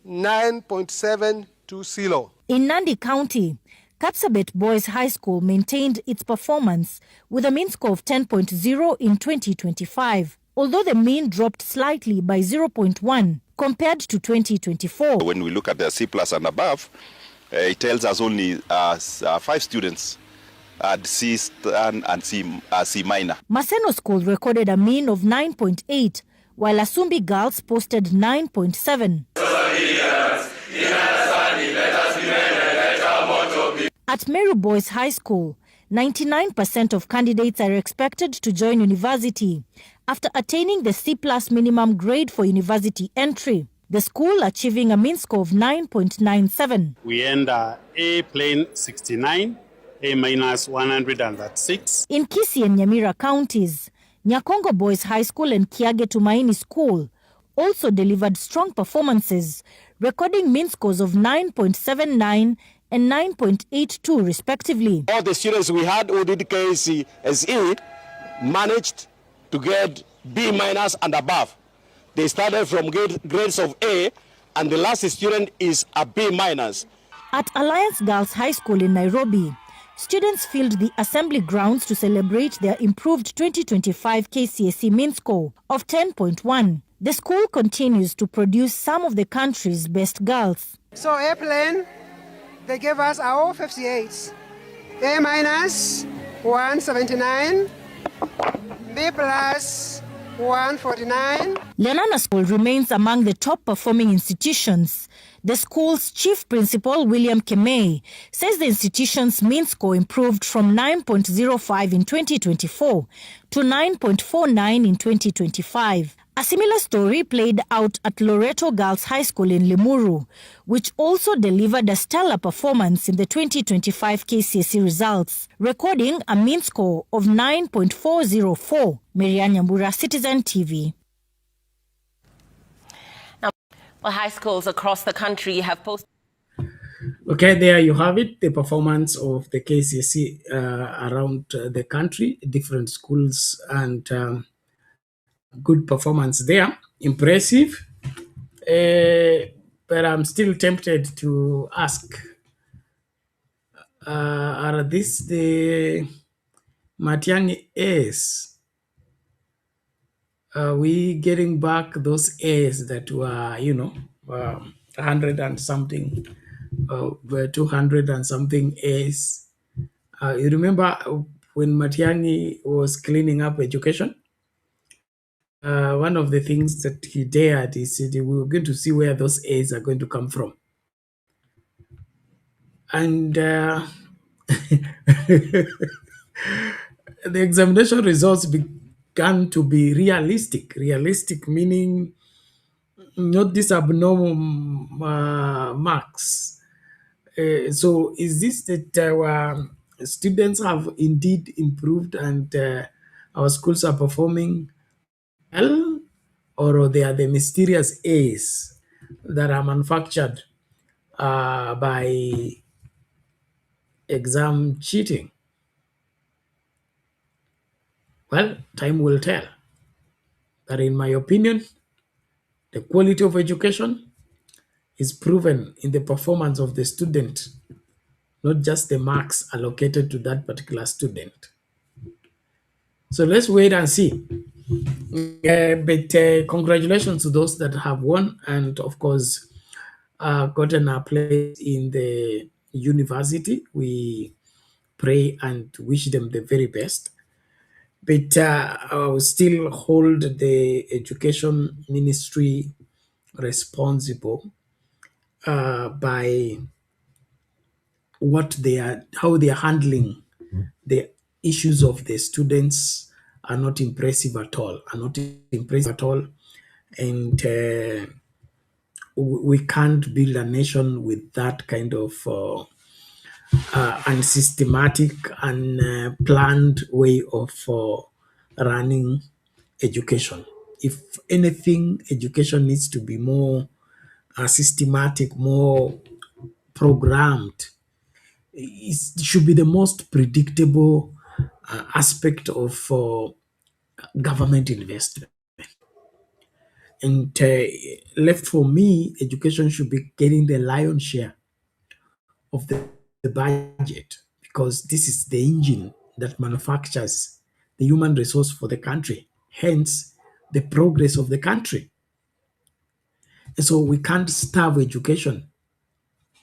9.7 to CELO. In Nandi County, Kapsabet Boys High School maintained its performance with a mean score of 10.0 in 2025, although the mean dropped slightly by 0.1 compared to 2024. When we look at the C+ and above, it tells us only 5 students at C and C minor. Maseno School recorded a mean of 9.8, while Asumbi Girls posted 9.7. At Meru Boys High School, 99% of candidates are expected to join university after attaining the C+ minimum grade for university entry, the school achieving a mean score of 9.97. We end A plain 69, A minus 136. In Kisii and Nyamira counties, Nyakongo Boys High School and Kiage Tumaini School also delivered strong performances, recording mean scores of 9.79 and 9.82 respectively. All the students we had who did KCSE managed to get B minus and above. They started from grades of A, and the last student is a B minus. At Alliance Girls High School in Nairobi, students filled the assembly grounds to celebrate their improved 2025 KCSE mean score of 10.1. The school continues to produce some of the country's best girls. So A plain, they gave us our 58. A minus 179, B plus 149. Lenana School remains among the top performing institutions. The school's chief principal, William Kemei, says the institution's mean score improved from 9.05 in 2024 to 9.49 in 2025. A similar story played out at Loreto Girls High School in Limuru, which also delivered a stellar performance in the 2025 KCSE results, recording a mean score of 9.404. Marianne Nyambura, Citizen TV. Now, high schools across the country have posted. Okay, there you have it, the performance of the KCSE around the country, different schools, and good performance there. Impressive. But I'm still tempted to ask, are these the Matiang'i A's? Are we getting back those A's that were, 100 and something, 200 and something A's? You remember when Matiang'i was cleaning up education? One of the things that he dared, he said we were going to see where those A's are going to come from. And the examination results began to be realistic. Realistic meaning not this abnormal marks. So is this that our students have indeed improved and our schools are performing well, or they are the mysterious A's that are manufactured by exam cheating? Well, time will tell. But in my opinion, the quality of education is proven in the performance of the student, not just the marks allocated to that particular student. So let's wait and see. But congratulations to those that have won and, of course, gotten a place in the university. We pray and wish them the very best. But I will still hold the education ministry responsible by how they are handling the issues of the students. Are not impressive at all. And we can't build a nation with that kind of unsystematic and planned way of running education. If anything, education needs to be more systematic, more programmed. It should be the most predictable aspect of government investment. And left for me, education should be getting the lion's share of the budget, because this is the engine that manufactures the human resource for the country, hence the progress of the country. And so we can't starve education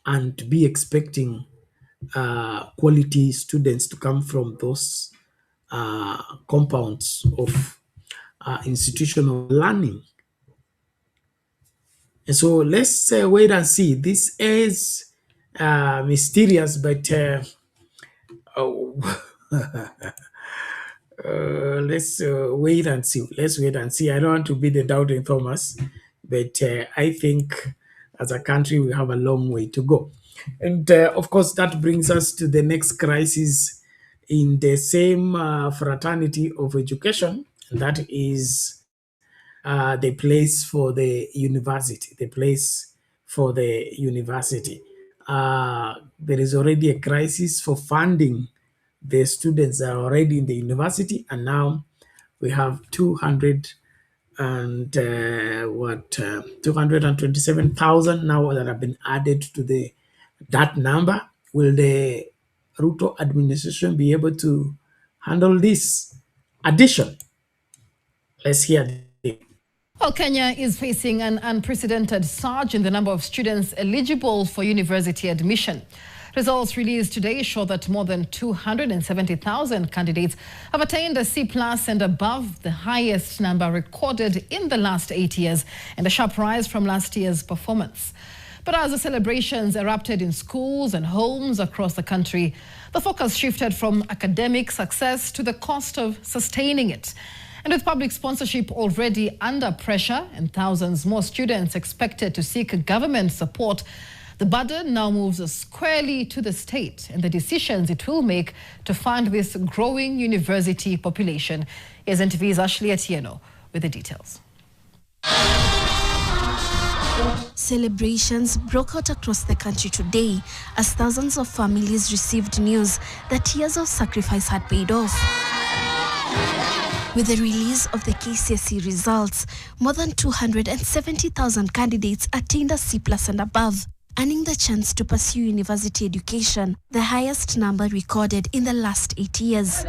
and be expecting quality students to come from those compounds of institutional learning. And so let's wait and see. This is mysterious, but let's wait and see. Let's wait and see. I don't want to be the doubting Thomas, but I think as a country we have a long way to go. And of course, that brings us to the next crisis in the same fraternity of education, and that is the place for the university. The place for the university. There is already a crisis for funding the students that are already in the university, and now we have 227,000 now that have been added to that number. Will the Ruto administration be able to handle this addition? Let's hear it. Well, Kenya is facing an unprecedented surge in the number of students eligible for university admission. Results released today show that more than 270,000 candidates have attained a C+ and above, the highest number recorded in the last 8 years, and a sharp rise from last year's performance. But as the celebrations erupted in schools and homes across the country, the focus shifted from academic success to the cost of sustaining it. And with public sponsorship already under pressure and thousands more students expected to seek government support, the burden now moves squarely to the state and the decisions it will make to fund this growing university population. Here's NTV's Ashley Atieno with the details. Celebrations broke out across the country today as thousands of families received news that years of sacrifice had paid off. With the release of the KCSE results, more than 270,000 candidates attained a C+ and above, earning the chance to pursue university education, the highest number recorded in the last 8 years.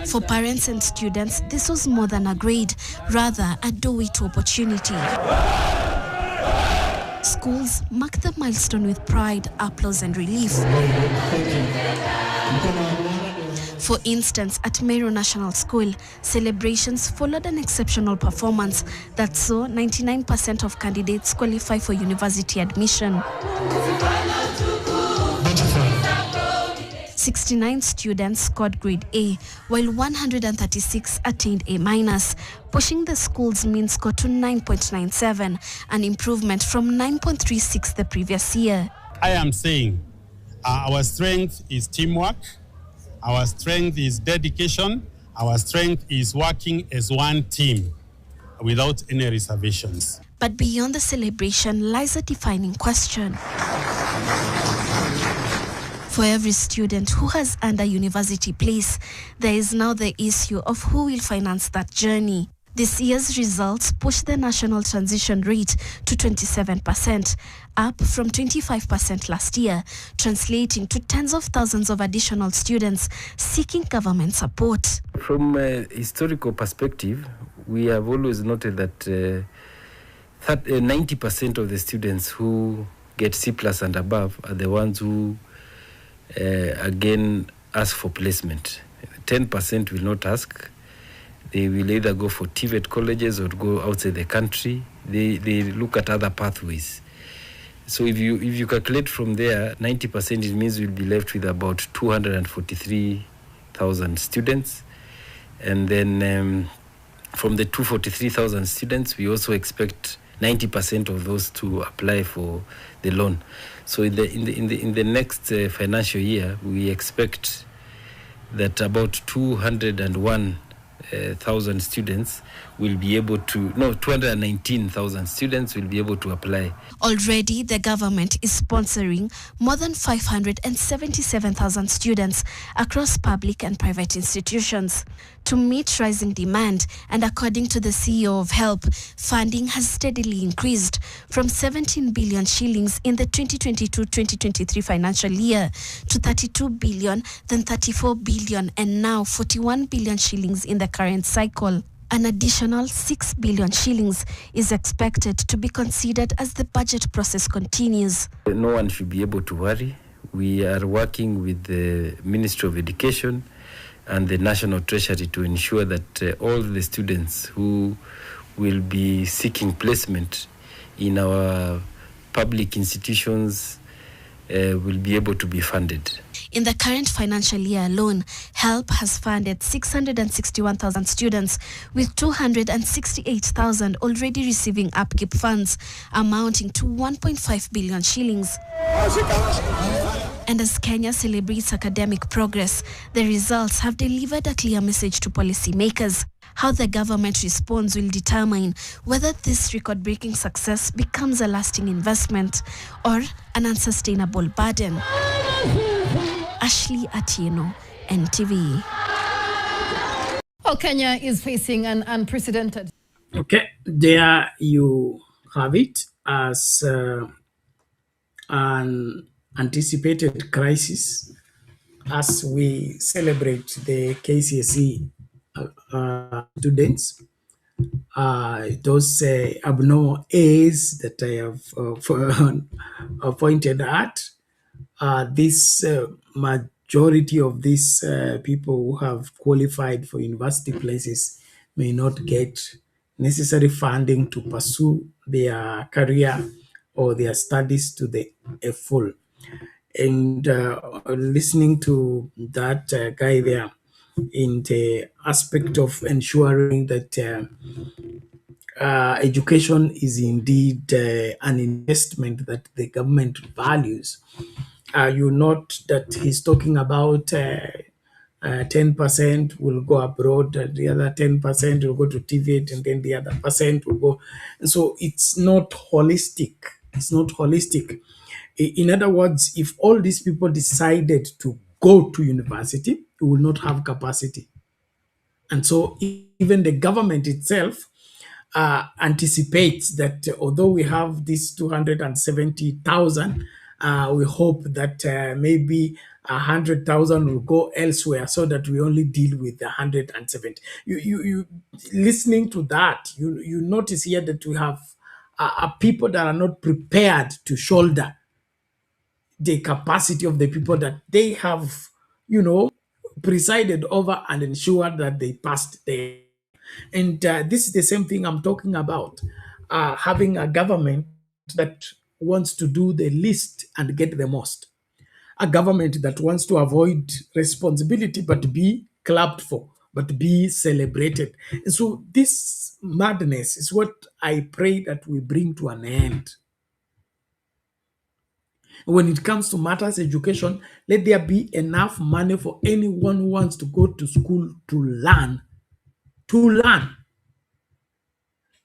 For parents and students, this was more than a grade, rather a doorway to opportunity. Schools marked the milestone with pride, applause and relief. For instance, at Meru National School, celebrations followed an exceptional performance that saw 99% of candidates qualify for university admission. 69 students scored grade A, while 136 attained A-, pushing the school's mean score to 9.97, an improvement from 9.36 the previous year. I am saying our strength is teamwork. Our strength is dedication. Our strength is working as one team without any reservations. But beyond the celebration lies a defining question. For every student who has earned a university place, there is now the issue of who will finance that journey. This year's results pushed the national transition rate to 27%, up from 25% last year, translating to tens of thousands of additional students seeking government support. From a historical perspective, we have always noted that 90% of the students who get C+ and above are the ones who, again, ask for placement. 10% will not ask. They will either go for TVET colleges or go outside the country. They look at other pathways. So if you calculate from there, 90%, it means we'll be left with about 243,000 students. And then from the 243,000 students, we also expect 90% of those to apply for the loan. So in the next financial year, we expect that about 201,000 students will be able to, no, 219,000 students will be able to apply. Already, the government is sponsoring more than 577,000 students across public and private institutions. To meet rising demand, and according to the CEO of HELP, funding has steadily increased from 17 billion shillings in the 2022-2023 financial year to 32 billion, then 34 billion, and now 41 billion shillings in the current cycle. An additional 6 billion shillings is expected to be considered as the budget process continues. No one should be able to worry. We are working with the Ministry of Education and the National Treasury to ensure that all the students who will be seeking placement in our public institutions will be able to be funded. In the current financial year alone, HELP has funded 661,000 students, with 268,000 already receiving upkeep funds, amounting to 1.5 billion shillings. And as Kenya celebrates academic progress, the results have delivered a clear message to policymakers. How the government responds will determine whether this record-breaking success becomes a lasting investment or an unsustainable burden. Ashley Atieno, NTV. Well, Kenya is facing an unprecedented... Okay, there you have it, as an anticipated crisis as we celebrate the KCSE students. Those abnormal A's that I have pointed at, this majority of these people who have qualified for university places may not get necessary funding to pursue their career or their studies to the full. And listening to that guy there, in the aspect of ensuring that education is indeed an investment that the government values, you note that he's talking about 10% will go abroad, the other 10% will go to TVET, and then the other percent will go. So it's not holistic. It's not holistic. In other words, if all these people decided to go to university, we will not have capacity. And so even the government itself anticipates that although we have this 270,000, we hope that maybe 100,000 will go elsewhere so that we only deal with the 170. You listening to that, you notice here that we have people that are not prepared to shoulder the capacity of the people that they have, presided over and ensured that they passed there. And this is the same thing I'm talking about, having a government that wants to do the least and get the most. A government that wants to avoid responsibility but be clapped for, but be celebrated. And so this madness is what I pray that we bring to an end. When it comes to matters education, let there be enough money for anyone who wants to go to school to learn. To learn.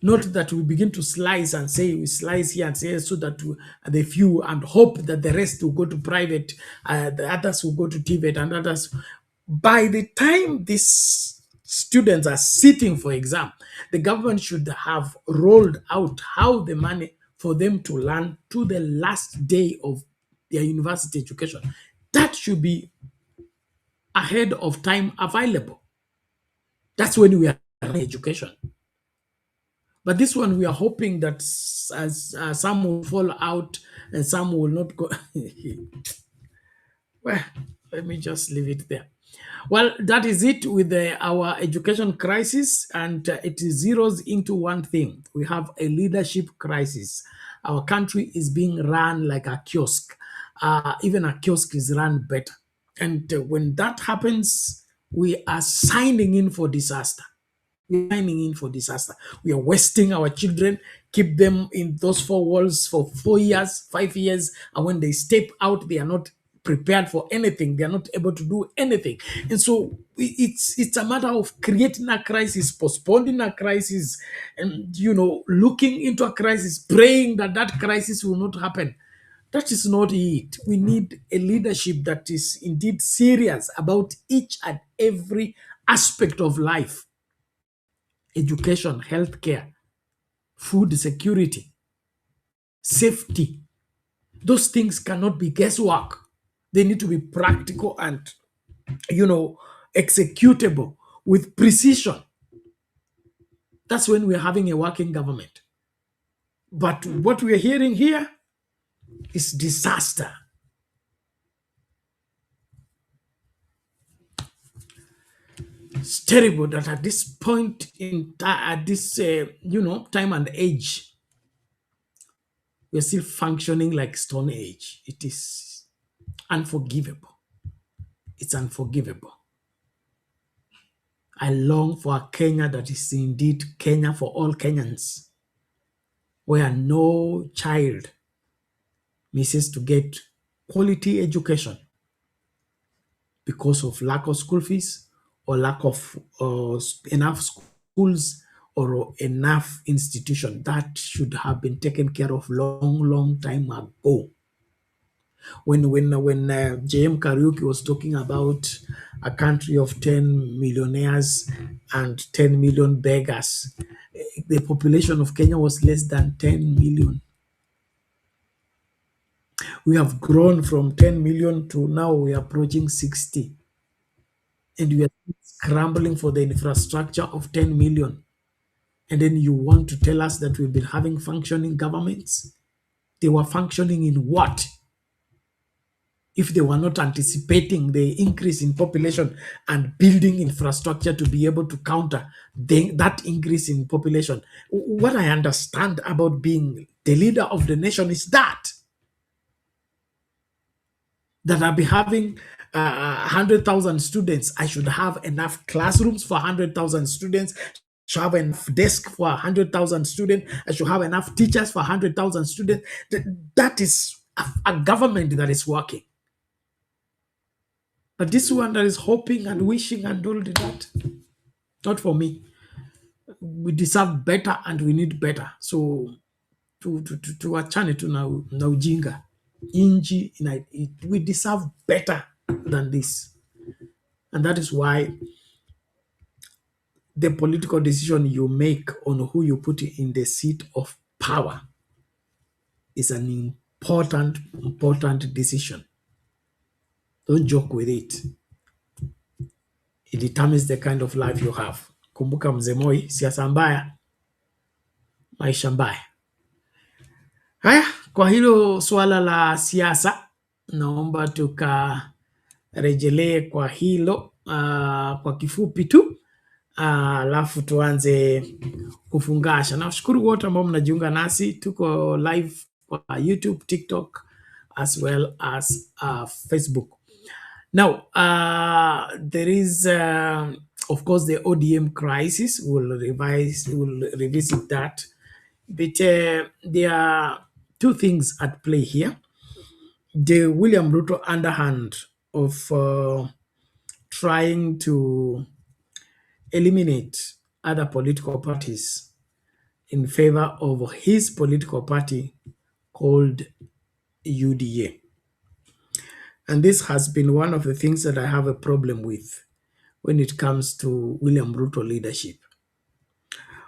Not that we begin to slice and say, we slice here and say, so that the few, and hope that the rest will go to private, the others will go to TVET, and others. By the time these students are sitting for exam, the government should have rolled out how the money for them to learn to the last day of their university education. That should be ahead of time available. That's when we are in education. But this one, we are hoping that some will fall out and some will not go. Well, let me just leave it there. Well, that is it with our education crisis, and it zeroes into one thing. We have a leadership crisis. Our country is being run like a kiosk. Even a kiosk is run better. And when that happens, we are signing in for disaster. We're signing in for disaster. We are wasting our children, keep them in those four walls for 4 years, 5 years, and when they step out, they are not prepared for anything. They are not able to do anything. And so it's a matter of creating a crisis, postponing a crisis, and looking into a crisis, praying that that crisis will not happen. That is not it. We need a leadership that is indeed serious about each and every aspect of life: education, healthcare, food security, safety. Those things cannot be guesswork. They need to be practical and, executable with precision. That's when we're having a working government. But what we're hearing here is disaster. It's terrible that at this point at this time and age, we're still functioning like Stone Age. It is unforgivable. It's unforgivable. I long for a Kenya that is indeed Kenya for all Kenyans, where no child misses to get quality education because of lack of school fees or lack of enough schools or enough institution. That should have been taken care of long time ago. When JM Kariuki was talking about a country of 10 millionaires and 10 million beggars, the population of Kenya was less than 10 million. We have grown from 10 million to now we are approaching 60. And we are scrambling for the infrastructure of 10 million. And then you want to tell us that we've been having functioning governments? They were functioning in what? If they were not anticipating the increase in population and building infrastructure to be able to counter that increase in population. What I understand about being the leader of the nation is that I'll be having 100,000 students. I should have enough classrooms for 100,000 students. I should have enough desk for 100,000 students. I should have enough teachers for 100,000 students. That is a government that is working. But this one that is hoping and wishing and all that, not for me. We deserve better and we need better. So tuachane tu na ujinga. Inji, we deserve better than this. And that is why the political decision you make on who you put in the seat of power is an important decision. Don't joke with it. It determines the kind of life you have. Kumbuka Mzee Moi, siasa mbaya, maisha mbaya. Haya, kwa hilo swala la siasa, naomba tukarejelee kwa hilo kwa kifupi tu, alafu tuanze kufungasha. Nashukuru wote ambao mnajiunga nasi. Tuko live kwa YouTube, TikTok, as well as Facebook. Now, there is, of course, the ODM crisis. We'll revisit that. But there are two things at play here. The William Ruto underhand of trying to eliminate other political parties in favor of his political party called UDA. And this has been one of the things that I have a problem with when it comes to William Ruto leadership.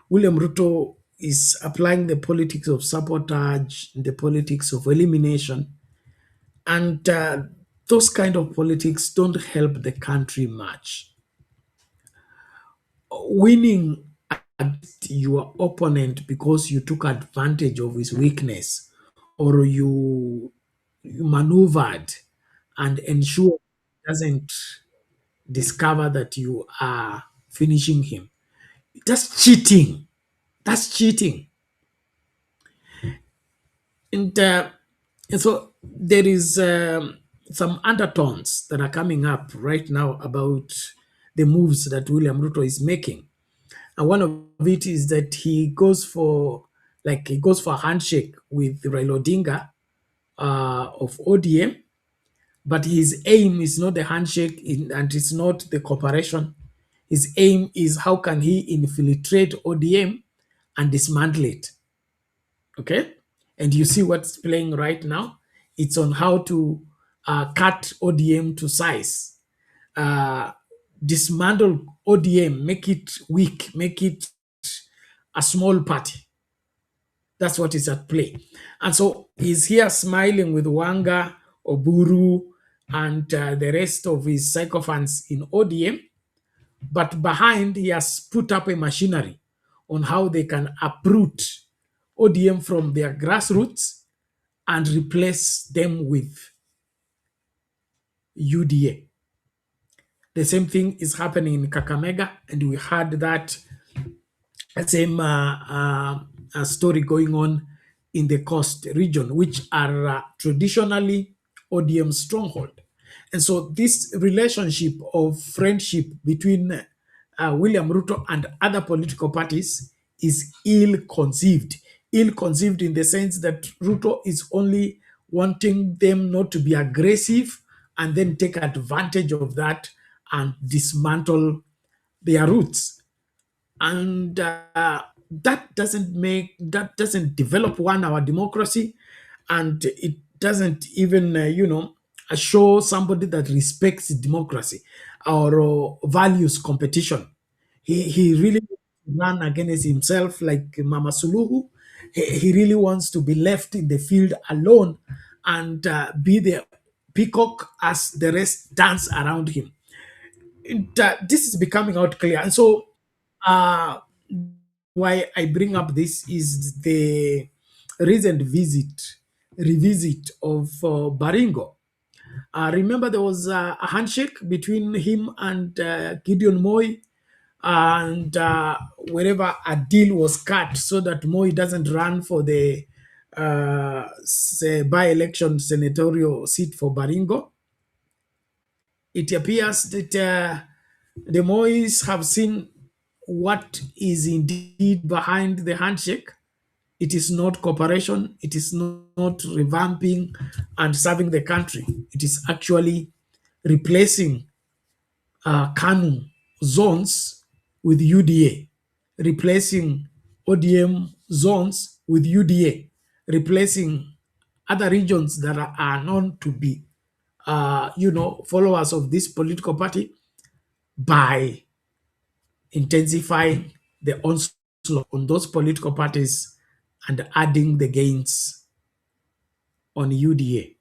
William Ruto is applying the politics of sabotage, the politics of elimination, and those kind of politics don't help the country much. Winning against your opponent because you took advantage of his weakness or you maneuvered and ensure he doesn't discover that you are finishing him. That's cheating. That's cheating. And so there is some undertones that are coming up right now about the moves that William Ruto is making. And one of it is that he goes for a handshake with Raila Odinga of ODM, But his aim is not the handshake and it's not the cooperation. His aim is how can he infiltrate ODM and dismantle it. Okay? And you see what's playing right now? It's on how to cut ODM to size, dismantle ODM, make it weak, make it a small party. That's what is at play. And so he's here smiling with Wanga, Oburu, and the rest of his sycophants in ODM. But behind, he has put up a machinery on how they can uproot ODM from their grassroots and replace them with UDA. The same thing is happening in Kakamega, and we had that same story going on in the Coast region, which are traditionally ODM stronghold. And so this relationship of friendship between William Ruto and other political parties is ill-conceived. Ill-conceived in the sense that Ruto is only wanting them not to be aggressive and then take advantage of that and dismantle their roots. And that doesn't develop our democracy, and it doesn't even show somebody that respects democracy or values competition. He really ran against himself like Mama Suluhu. He really wants to be left in the field alone and be the peacock as the rest dance around him. This is becoming out clear. And so why I bring up this is the recent revisit of Baringo. Remember, there was a handshake between him and Gideon Moi, and wherever a deal was cut so that Moi doesn't run for the by-election senatorial seat for Baringo. It appears that the Mois have seen what is indeed behind the handshake. It is not cooperation. It is not revamping and serving the country. It is actually replacing KANU zones with UDA, replacing ODM zones with UDA, replacing other regions that are known to be, followers of this political party by intensifying the onslaught on those political parties and adding the gains on UDA.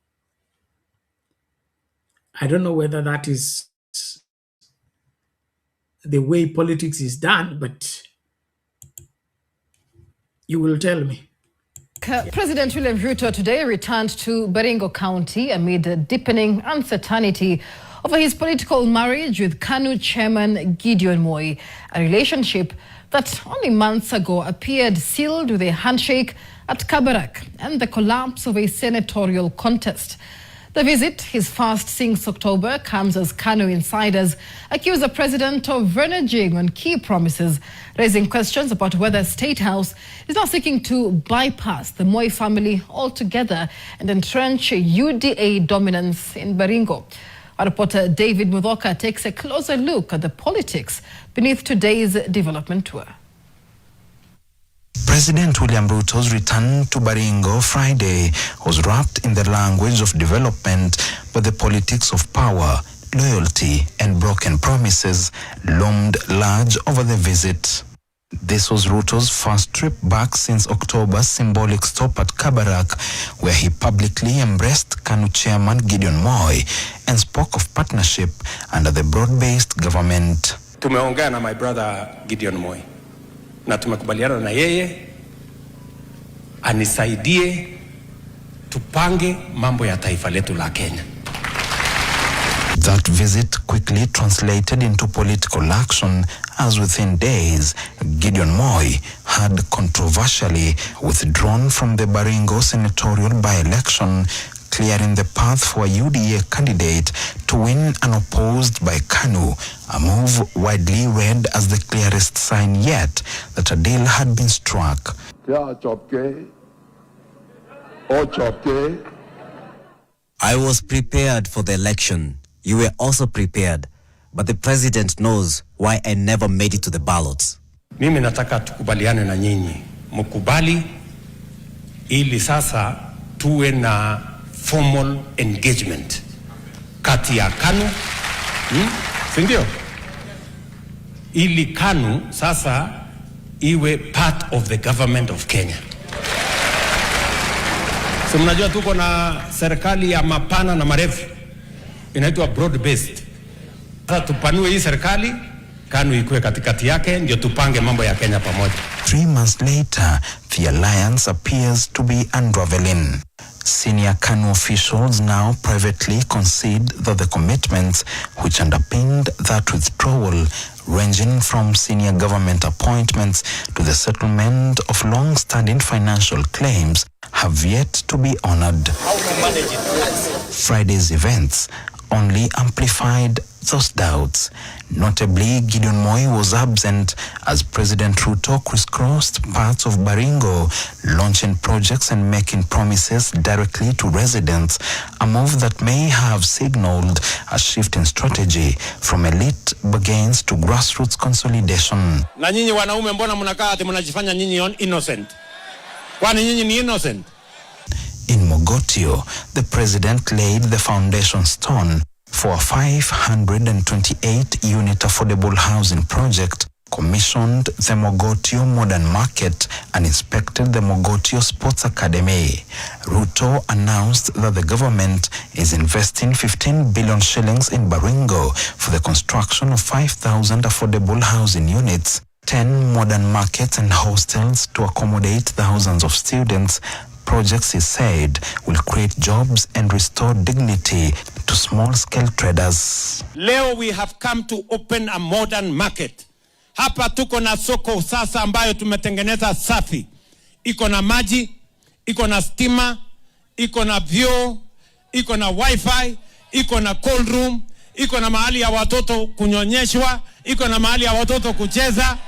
I don't know whether that is the way politics is done, but you will tell me. President William Ruto today returned to Baringo County amid deepening uncertainty over his political marriage with KANU chairman Gideon Moi, a relationship that only months ago appeared sealed with a handshake at Kabarak and the collapse of a senatorial contest. The visit, his first since October, comes as KANU insiders accuse the president of reneging on key promises, raising questions about whether State House is now seeking to bypass the Moi family altogether and entrench UDA dominance in Baringo. Our reporter David Mudhoka takes a closer look at the politics beneath today's development tour. President William Ruto's return to Baringo Friday was wrapped in the language of development, but the politics of power, loyalty, and broken promises loomed large over the visit. This was Ruto's first trip back since October's symbolic stop at Kabarak, where he publicly embraced KANU chairman Gideon Moi and spoke of partnership under the broad-based government. Tumeongea na my brother Gideon Moi na tumekubaliana na yeye anisaidie tupange mambo ya taifa letu la Kenya. That visit quickly translated into political action as within days, Gideon Moi had controversially withdrawn from the Baringo senatorial by-election, clearing the path for a UDA candidate to win unopposed by KANU, a move widely read as the clearest sign yet that a deal had been struck. I was prepared for the election. You were also prepared. But the president knows why I never made it to the ballots. Mimi nataka tukubaliane na nyinyi. Mkubali ili sasa tuwe na formal engagement kati ya KANU, sindio? Ili KANU sasa iwe part of the government of Kenya. So mnajua tuko na serikali ya mapana na marefu. Inaitwa broad based. Sasa tupanue hii serikali, KANU ikuwe katikati yake, ndio tupange mambo ya Kenya pamoja. 3 months later, the alliance appears to be unraveling. Senior KANU officials now privately concede that the commitments which underpinned that withdrawal, ranging from senior government appointments to the settlement of long-standing financial claims, have yet to be honored. Friday's events only amplified those doubts. Notably, Gideon Moi was absent as President Ruto crisscrossed parts of Baringo, launching projects and making promises directly to residents, a move that may have signaled a shift in strategy from elite bargains to grassroots consolidation. Na nyinyi wanaume mbona mnakaa ati mnajifanya nyinyi innocent? Kwani nyinyi ni innocent? In Mogotio, the president laid the foundation stone for a 528-unit affordable housing project, commissioned the Mogotio Modern Market, and inspected the Mogotio Sports Academy. Ruto announced that the government is investing 15 billion shillings in Baringo for the construction of 5,000 affordable housing units, 10 modern markets and hostels to accommodate thousands of students. Projects, he said, will create jobs and restore dignity to small-scale traders. Leo we have come to open a modern market. Hapa tuko na soko sasa ambayo tumetengeneza safi. Iko na maji, iko na stima, iko na vyoo, iko na wifi, iko na cold room, iko na mahali ya watoto kunyonyeshwa, iko na mahali ya watoto kucheza.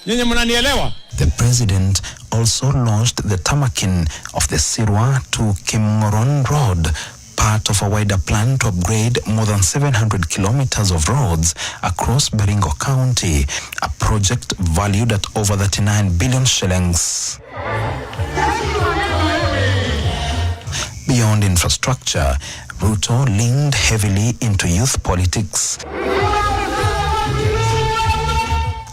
Nyinyi mnanielewa? The president also launched the tamakin of the Sirwa to Kimmoron Road, part of a wider plan to upgrade more than 700 kilometers of roads across Baringo County, a project valued at over 39 billion shillings. Beyond infrastructure, Ruto leaned heavily into youth politics.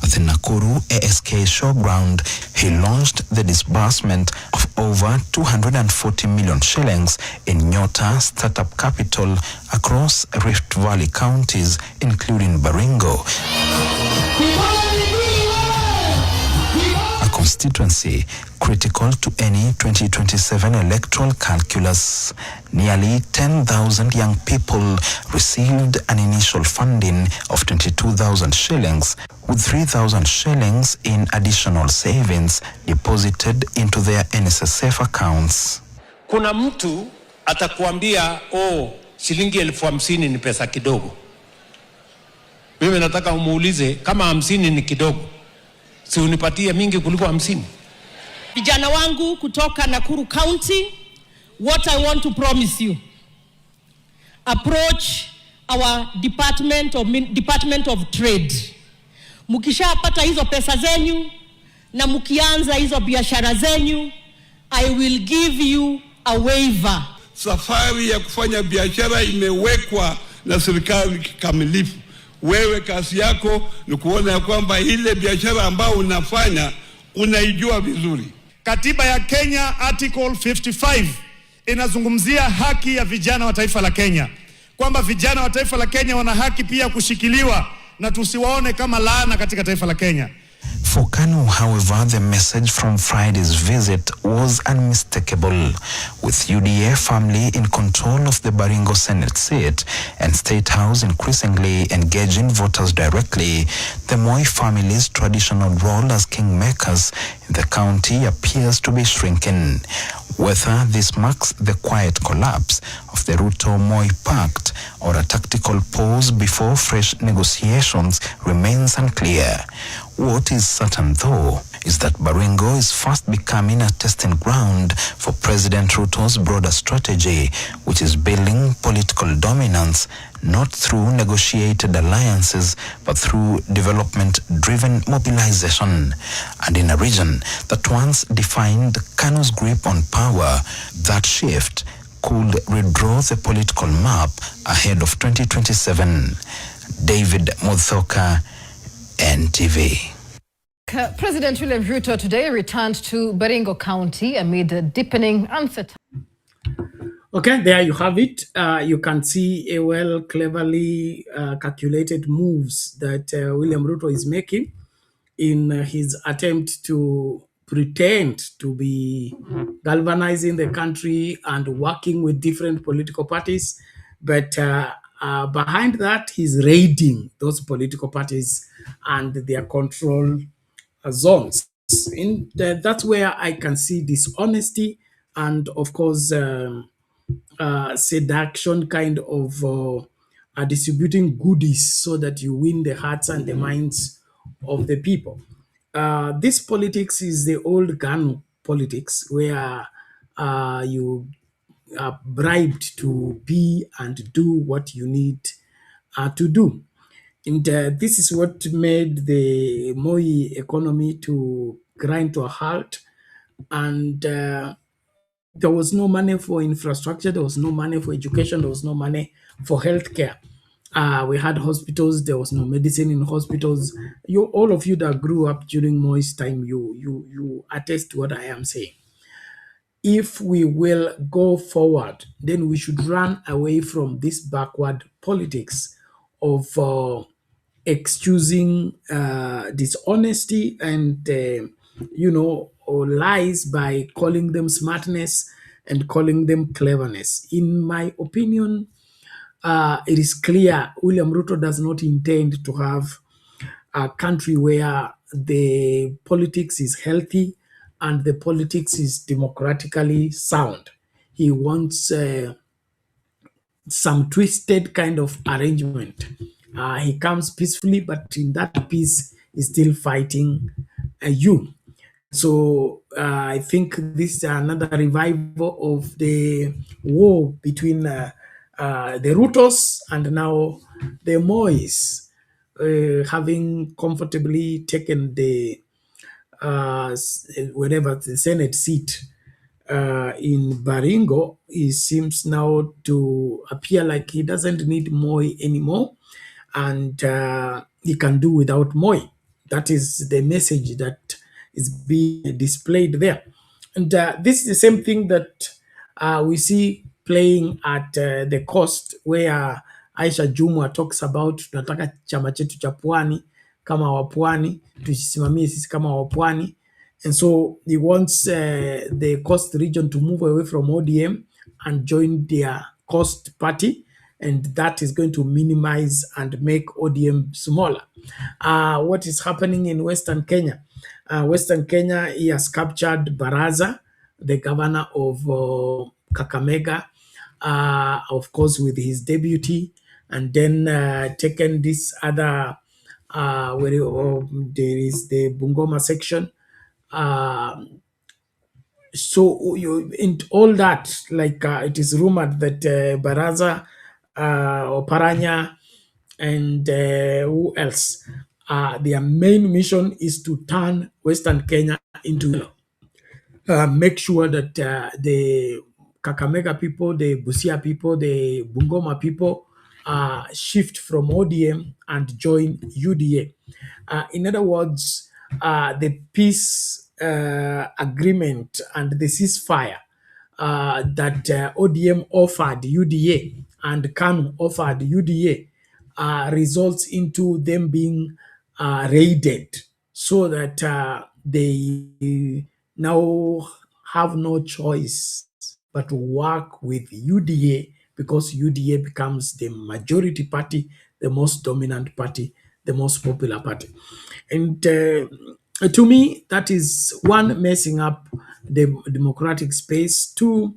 At the Nakuru ASK showground, he launched the disbursement of over 240 million shillings in Nyota startup capital across Rift Valley counties, including Baringo, a constituency critical to any 2027 electoral calculus. Nearly 10,000 young people received an initial funding of 22,000 shillings, with 3,000 shillings in additional savings deposited into their NSSF accounts. Kuna mtu atakuambia, shilingi 50,000 ni pesa kidogo. Mimi nataka umuulize, kama 50 ni kidogo, si unipatie mingi kuliko 50? Vijana wangu kutoka Nakuru County, what I want to promise you, approach our Department of Trade. Mukishapata hizo pesa zenyu na mukianza hizo biashara zenyu, I will give you a waiver. Safari ya kufanya biashara imewekwa na serikali kikamilifu. Wewe kazi yako ni kuona ya kwamba ile biashara ambayo unafanya unaijua vizuri. Katiba ya Kenya Article 55 inazungumzia haki ya vijana wa taifa la Kenya, kwamba vijana wa taifa la Kenya wana haki pia kushikiliwa na tusiwaone kama laana katika taifa la Kenya. For KANU, however, the message from Friday's visit was unmistakable. With UDA firmly in control of the Baringo Senate seat and State House increasingly engaging voters directly, the Moi family's traditional role as kingmakers in the county appears to be shrinking. Whether this marks the quiet collapse of the Ruto-Moi pact or a tactical pause before fresh negotiations remains unclear. What is certain, though, is that Baringo is fast becoming a testing ground for President Ruto's broader strategy, which is building political dominance not through negotiated alliances, but through development-driven mobilization. And in a region that once defined KANU's grip on power, that shift could redraw the political map ahead of 2027. David Muthoka, NTV. President William Ruto today returned to Baringo County amid a deepening uncertainty. Okay, there you have it. You can see a well cleverly calculated moves that William Ruto is making in his attempt to pretend to be galvanizing the country and working with different political parties. But behind that, he's raiding those political parties and their control zones. That's where I can see dishonesty and, of course, seduction kind of distributing goodies so that you win the hearts and the minds of the people. This politics is the old KANU politics where you are bribed to be and do what you need to do. And this is what made the Moi economy to grind to a halt. And there was no money for infrastructure, there was no money for education, there was no money for healthcare. We had hospitals, there was no medicine in hospitals. All of you that grew up during Moi's time, you attest to what I am saying. If we will go forward, then we should run away from this backward politics of excusing dishonesty and or lies by calling them smartness and calling them cleverness. In my opinion, it is clear William Ruto does not intend to have a country where the politics is healthy and the politics is democratically sound. He wants some twisted kind of arrangement. He comes peacefully, but in that peace, he's still fighting you. So I think this is another revival of the war between the Rutos and now the Mois, having comfortably taken the the Senate seat in Baringo. He seems now to appear like he doesn't need Moi anymore, and he can do without Moi. That is the message that is being displayed there. And this is the same thing that we see playing at the coast, where Aisha Jumwa talks about tunataka chama chetu cha pwani kama wapwani, tujisimamie sisi kama wapwani. And so he wants the coast region to move away from ODM and join their coast party, and that is going to minimize and make ODM smaller. What is happening in Western Kenya? Western Kenya, he has captured Baraza, the governor of Kakamega, of course, with his deputy, and then taken this other, where there is the Bungoma section. So in all that, like it is rumored that Baraza, Oparanya, and who else? Their main mission is to turn Western Kenya into yellow. Make sure that the Kakamega people, the Busia people, the Bungoma people shift from ODM and join UDA. In other words, the peace agreement and the ceasefire that ODM offered UDA and KANU offered UDA results into them being raided, so that they now have no choice but to work with UDA, because UDA becomes the majority party, the most dominant party, the most popular party. And to me, that is one, messing up the democratic space. Two,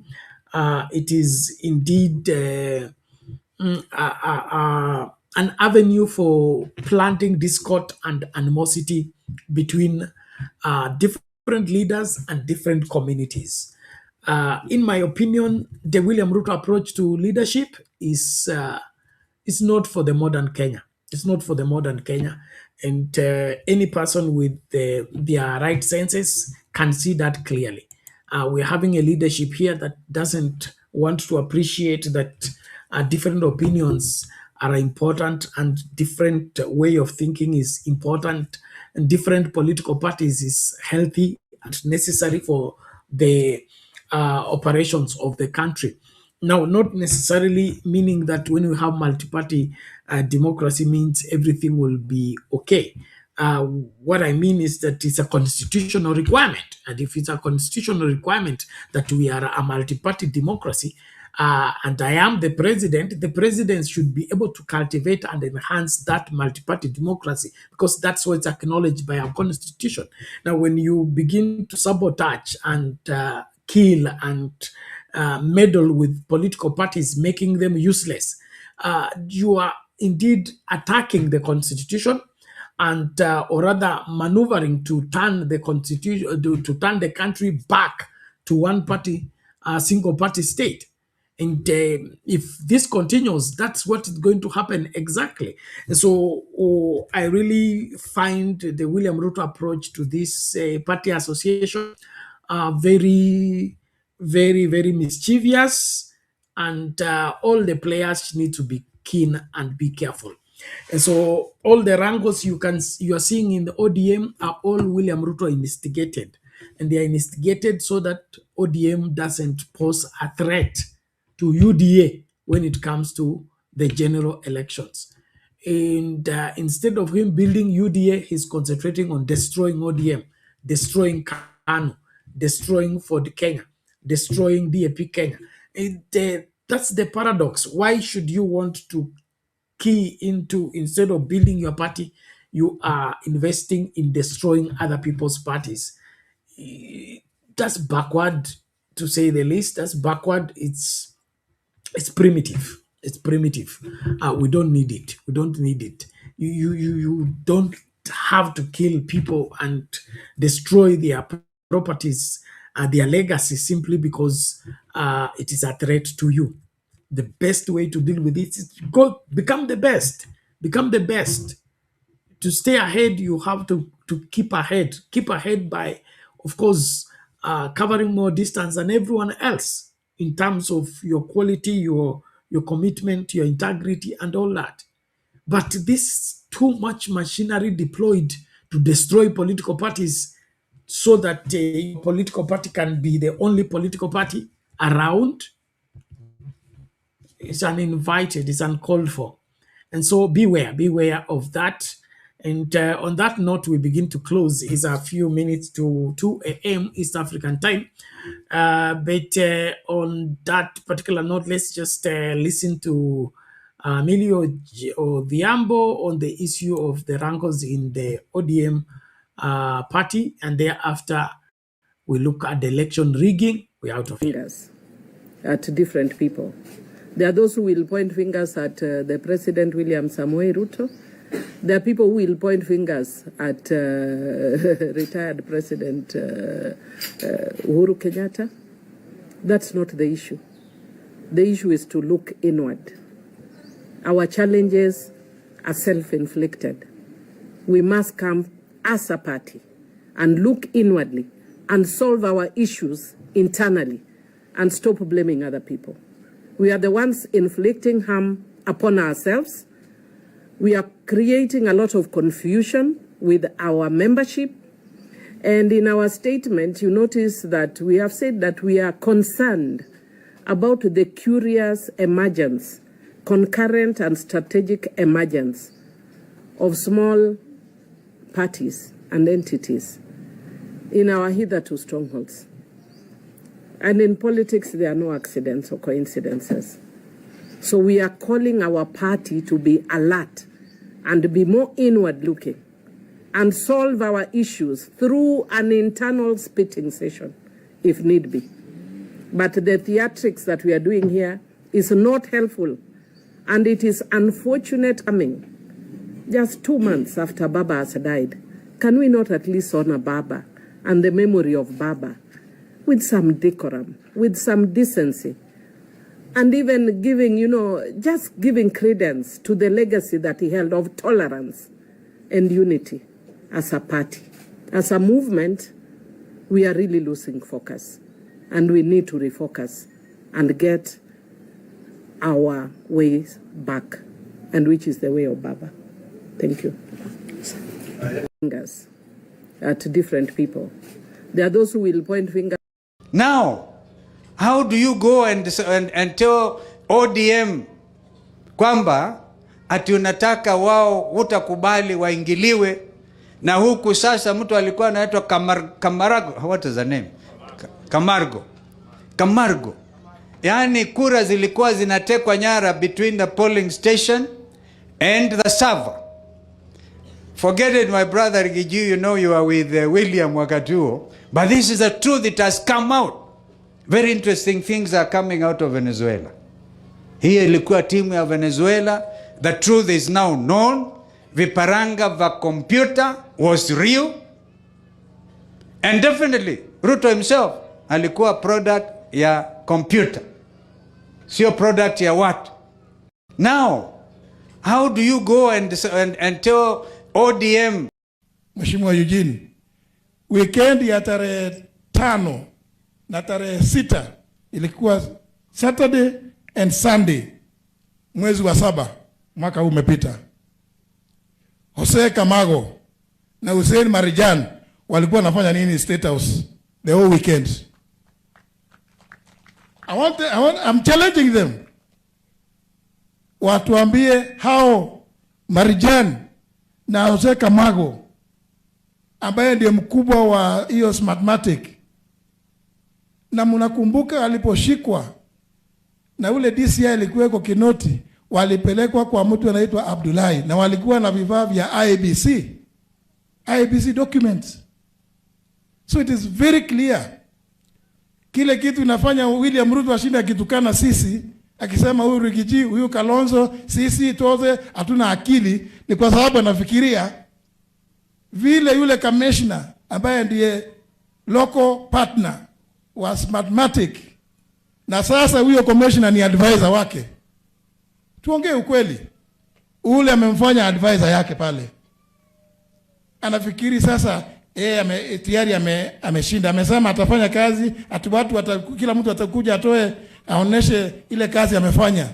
it is indeed an avenue for planting discord and animosity between different leaders and different communities. In my opinion, the William Ruto approach to leadership is not for the modern Kenya. It's not for the modern Kenya. And any person with their right senses can see that clearly. We're having a leadership here that doesn't want to appreciate that different opinions are important and different way of thinking is important, and different political parties is healthy and necessary for the operations of the country. Now, not necessarily meaning that when we have multi-party democracy means everything will be okay. What I mean is that it's a constitutional requirement. And if it's a constitutional requirement that we are a multi-party democracy, and I am the president should be able to cultivate and enhance that multi-party democracy, because that's what's acknowledged by our constitution. Now, when you begin to sabotage and kill and meddle with political parties, making them useless, you are indeed attacking the constitution, and or rather maneuvering to turn the constitution to turn the country back to one party, single party state. And if this continues, that's what is going to happen exactly. And so I really find the William Ruto approach to this party association very, very, very mischievous, and all the players need to be keen and be careful. And so all the wrangles you are seeing in the ODM are all William Ruto instigated, and they are instigated so that ODM doesn't pose a threat to UDA when it comes to the general elections. And instead of him building UDA, he's concentrating on destroying ODM, destroying KANU, destroying Ford Kenya, destroying DAP Kenya. And that's the paradox. Why should you want to key into, instead of building your party, you are investing in destroying other people's parties? That's backward, to say the least. That's backward. It's primitive. It's primitive. We don't need it. We don't need it. You don't have to kill people and destroy their properties, their legacy, simply because it is a threat to you. The best way to deal with it is go become the best. Become the best. To stay ahead, you have to keep ahead. Keep ahead by, of course, covering more distance than everyone else in terms of your quality, your commitment, your integrity, and all that. But this too much machinery deployed to destroy political parties so that a political party can be the only political party around, it's uninvited, it's uncalled for. And so beware of that. And on that note, we begin to close. It's a few minutes to 2 a.m. East African time. But on that particular note, let's just listen to Emilio Odhiambo on the issue of the rankles in the ODM party. And thereafter, we look at the election rigging. We're out of fingers at different people. There are those who will point fingers at the President William Samoei Ruto. There are people who will point fingers at retired President Uhuru Kenyatta. That's not the issue. The issue is to look inward. Our challenges are self-inflicted. We must come as a party and look inwardly and solve our issues internally and stop blaming other people. We are the ones inflicting harm upon ourselves. We are creating a lot of confusion with our membership. And in our statement, you notice that we have said that we are concerned about the curious emergence, concurrent and strategic emergence of small parties and entities in our hitherto strongholds. And in politics, there are no accidents or coincidences. So we are calling our party to be alert and be more inward looking and solve our issues through an internal spitting session, if need be. But the theatrics that we are doing here is not helpful, and it is unfortunate coming just 2 months after Baba has died Can we not at least honor Baba and the memory of Baba with some decorum, with some decency, and even giving, just giving credence to the legacy that he held of tolerance and unity as a party? As a movement, we are really losing focus, and we need to refocus and get our ways back, and which is the way of Baba. Thank you. Fingers at different people. There are those who will point fingers. Now, how do you go and tell ODM kwamba ati unataka wao utakubali waingiliwe, na huku sasa mtu alikuwa anaitwa Camargo, what is the name? Camargo. Yani kura zilikuwa zinatekwa nyara between the polling station and the server. Forget it, my brother Giju, you are with William Wakatuo, but this is the truth. It has come out. Very interesting things are coming out of Venezuela. Hii ilikuwa timu ya Venezuela. The truth is now known. Viparanga va computer was real. And definitely, Ruto himself alikuwa product ya computer. Sio product ya watu. Now, how do you go and tell ODM? Mheshimiwa Eugene, weekend ya tarehe 5 na tarehe 6 ilikuwa Saturday and Sunday, mwezi wa 7 mwaka huu umepita. Jose Camargo na Hussein Marijan walikuwa wanafanya nini State House the whole weekend? I'm challenging them. Watuambie how Marijan na Jose Camargo ambaye ndiye mkubwa wa hiyo Smartmatic, na mnakumbuka aliposhikwa na ule DCI alikuweko Kinoti, walipelekwa kwa mtu anaitwa Abdullahi, na walikuwa na vifaa vya IBC documents. So it is very clear. Kile kitu inafanya William Ruto ashinda akitukana sisi, akisema huyu Rigiji, huyu Kalonzo, sisi toze hatuna akili, ni kwa sababu anafikiria vile yule commissioner ambaye ndiye local partner wa Smartmatic, na sasa huyo commissioner ni advisor wake. Tuongee ukweli, ule amemfanya advisor yake pale. Anafikiri sasa tayari ameshinda, amesema atafanya kazi, kila mtu atakuja atoe aoneshe ile kazi amefanya.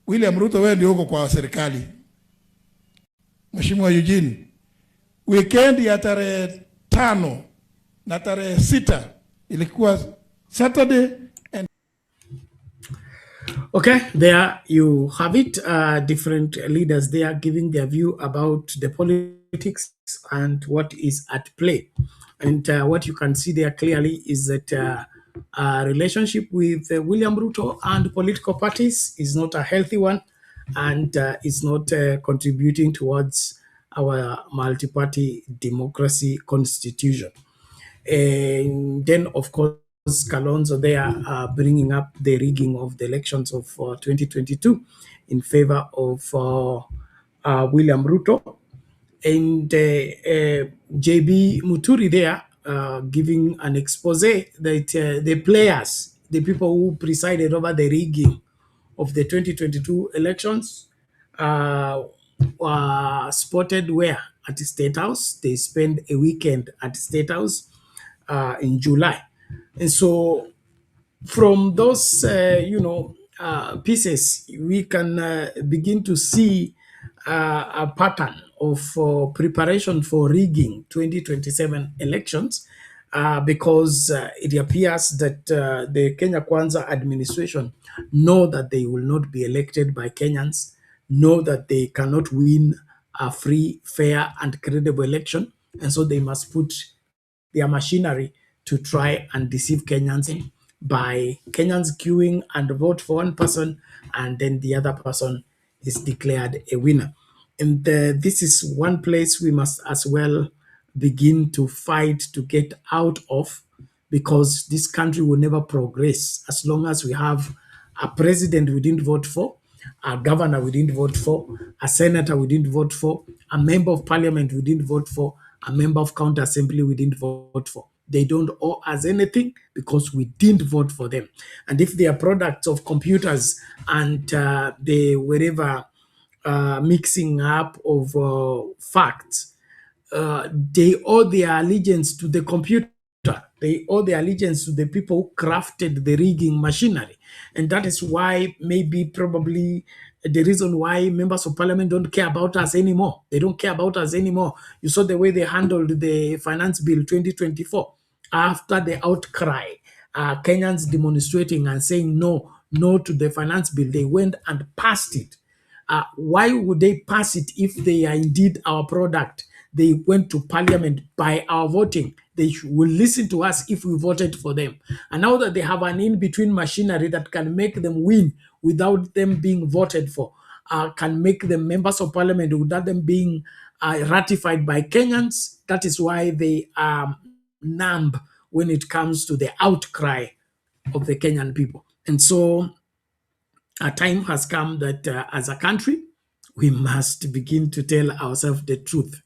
William Ruto, wewe ndio uko kwa serikali. Mheshimiwa Eugene, weekend ya tarehe 5 na tarehe 6 ilikuwa Saturday and Okay, there you have it. Different leaders there giving their view about the politics and what is at play. And what you can see there clearly is that relationship with William Ruto and political parties is not a healthy one, and is not contributing towards our multi-party democracy constitution. And then, of course, Kalonzo there bringing up the rigging of the elections of 2022 in favor of William Ruto. And JB Muturi there giving an expose that the players, the people who presided over the rigging of the 2022 elections were spotted where? At the State House. They spent a weekend at the State House in July. And so from those, pieces, we can begin to see a pattern of preparation for rigging 2027 elections, because it appears that the Kenya Kwanza administration know that they will not be elected by Kenyans, know that they cannot win a free, fair, and credible election, and so they must put their machinery to try and deceive Kenyans by Kenyans queuing and vote for one person, and then the other person is declared a winner. And this is one place we must as well begin to fight to get out of, because this country will never progress as long as we have a president we didn't vote for, A governor we didn't vote for, a senator we didn't vote for, a member of parliament we didn't vote for, a member of county assembly we didn't vote for. They don't owe us anything because we didn't vote for them. And if they are products of computers and they whatever mixing up of facts, they owe their allegiance to the computer. They owe their allegiance to the people who crafted the rigging machinery. And that is why, maybe, probably, the reason why members of parliament don't care about us anymore. They don't care about us anymore. You saw the way they handled the finance bill 2024 after the outcry, Kenyans demonstrating and saying no to the finance bill. They went and passed it. Why would they pass it if they are indeed our product? They went to parliament by our voting. They will listen to us if we voted for them. And now that they have an in-between machinery that can make them win without them being voted for, can make them members of parliament without them being ratified by Kenyans, that is why they are numb when it comes to the outcry of the Kenyan people. And so a time has come that as a country, we must begin to tell ourselves the truth.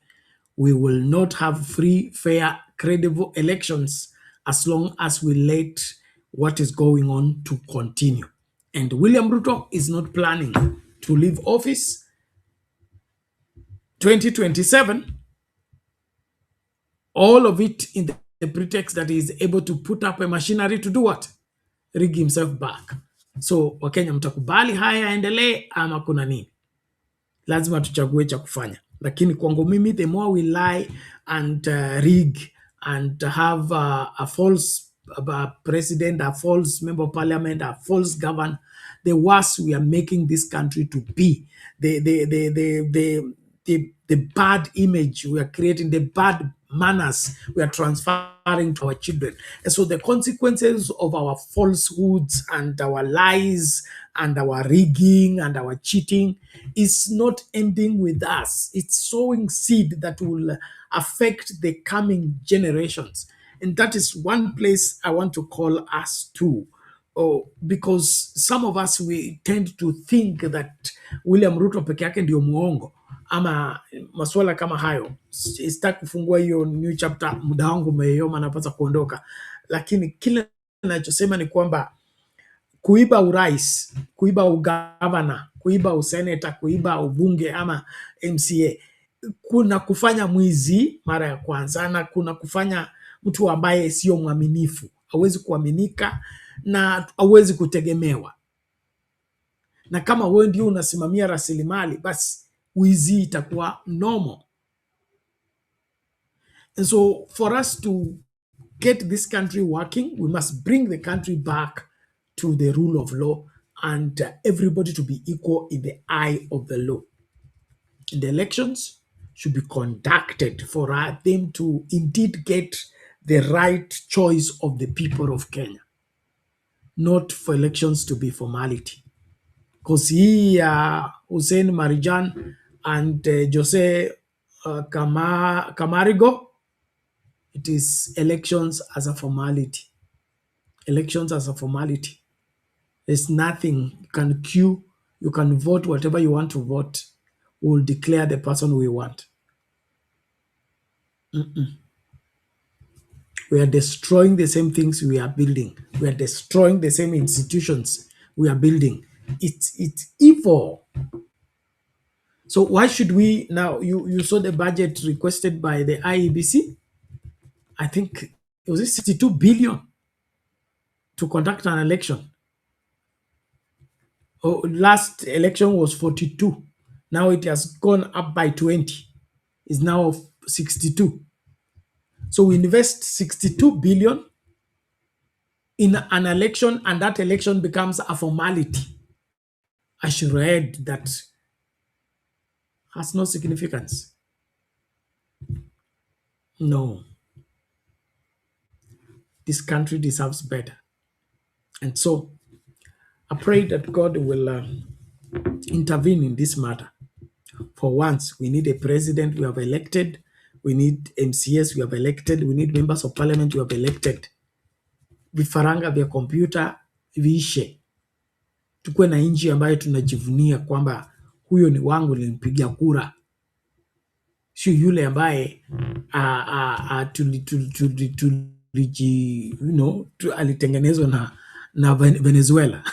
We will not have free, fair, credible elections as long as we let what is going on to continue. And William Ruto is not planning to leave office 2027, all of it in the pretext that he is able to put up a machinery to do what? Rig himself back. So Wakenya, mtakubali haya yaendelee ama kuna nini? Lazima tuchague cha kufanya. Lakini kwangu mimi, the more we lie and rig and have a false president, a false member of parliament, a false governor, the worse we are making this country to be. The bad image we are creating, the bad manners we are transferring to our children. And so the consequences of our falsehoods and our lies and our rigging and our cheating is not ending with us. It's sowing seed that will affect the coming generations. And that is one place I want to call us to. Because some of us, we tend to think that William Ruto peke yake ndio muongo ama masuala kama hayo. Sitaki kufungua hiyo new chapter, muda wangu umeyoma, napaswa kuondoka. Lakini kile ninachosema ni kwamba kuiba urais, kuiba ugavana, kuiba useneta, kuiba ubunge ama MCA, kuna kufanya mwizi mara ya kwanza, na kuna kufanya mtu ambaye sio mwaminifu. Hawezi kuaminika na hawezi kutegemewa. Na kama wewe ndio unasimamia rasilimali, basi wizi itakuwa normal. And so for us to get this country working, we must bring the country back to the rule of law and everybody to be equal in the eye of the law. And the elections should be conducted for them to indeed get the right choice of the people of Kenya, not for elections to be formality. Because Hussein Marijan and Jose Camarigo, it is elections as a formality. Elections as a formality. There's nothing. You can queue, you can vote whatever you want to vote. We'll declare the person we want. We are destroying the same things we are building. We are destroying the same institutions we are building. It's evil. So why should we now? You saw the budget requested by the IEBC. I think it was 62 billion to conduct an election. Last election was 42. Now it has gone up by 20. It's now 62. So we invest 62 billion in an election, and that election becomes a formality. A charade that has no significance. No. This country deserves better. And so I pray that God will intervene in this matter. For once, we need a president we have elected. We need MCS we have elected. We need members of parliament we have elected. Vifaranga vya computer viishe. Tukue na nchi ambayo tunajivunia kwamba huyo ni wangu, nilimpigia kura, sio yule ambaye alitengenezwa na Venezuela.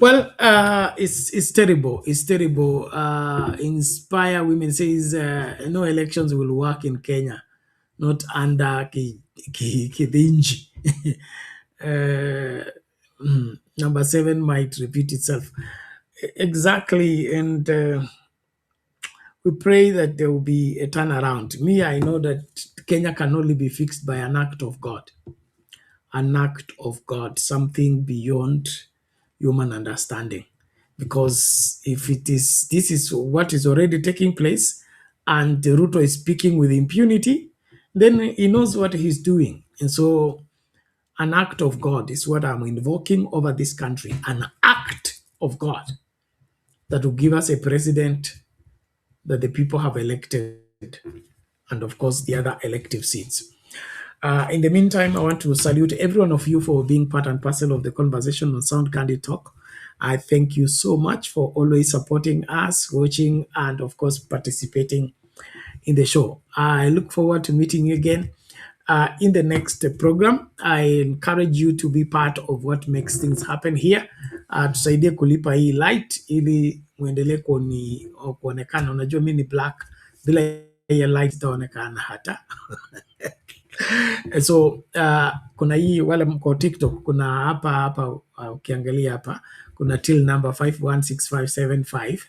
Well, it's terrible. It's terrible. Inspire Women says no elections will work in Kenya, not under Kidinji. Number 7 might repeat itself. Exactly, and we pray that there will be a turnaround. Me, I know that Kenya can only be fixed by an act of God. An act of God, something beyond human understanding. Because if this is what is already taking place, and Ruto is speaking with impunity, then he knows what he's doing. And so an act of God is what I'm invoking over this country. An act of God that will give us a president that the people have elected, and of course the other elective seats. In the meantime, I want to salute every one of you for being part and parcel of the conversation on Sound Candid Talk. I thank you so much for always supporting us, watching, and of course participating in the show. I look forward to meeting you again in the next program. I encourage you to be part of what makes things happen here. Tusaidie kulipa hii light ili muendelee kuonekana. Unajua mimi ni black, bila hii light itaonekana hata. So kuna hii wale mko TikTok, kuna hapa ukiangalia hapa kuna till number 516575.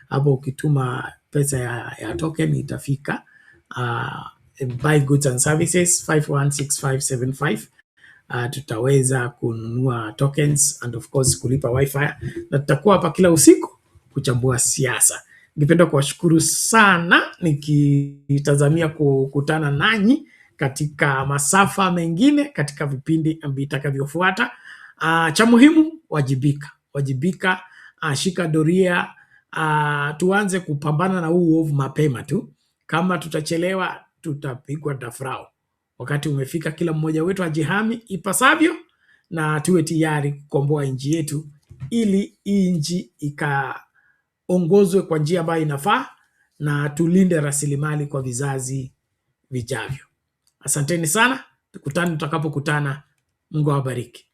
Hapo ukituma pesa ya token itafika. Buy goods and services 516575. Tutaweza kununua tokens and of course kulipa wifi, na tutakuwa hapa kila usiku kuchambua siasa. Ningependa kuwashukuru sana, nikitazamia kukutana nanyi katika masafa mengine katika vipindi vitakavyofuata. Cha muhimu, wajibika, shika doria, tuanze kupambana na huu uovu mapema tu. Kama tutachelewa tutapigwa dafrao. Wakati umefika, kila mmoja wetu ajihami ipasavyo na tuwe tayari kukomboa nchi yetu, ili nchi ikaongozwe kwa njia ambayo inafaa na tulinde rasilimali kwa vizazi vijavyo. Asanteni sana, tukutane tutakapokutana. Mungu awabariki.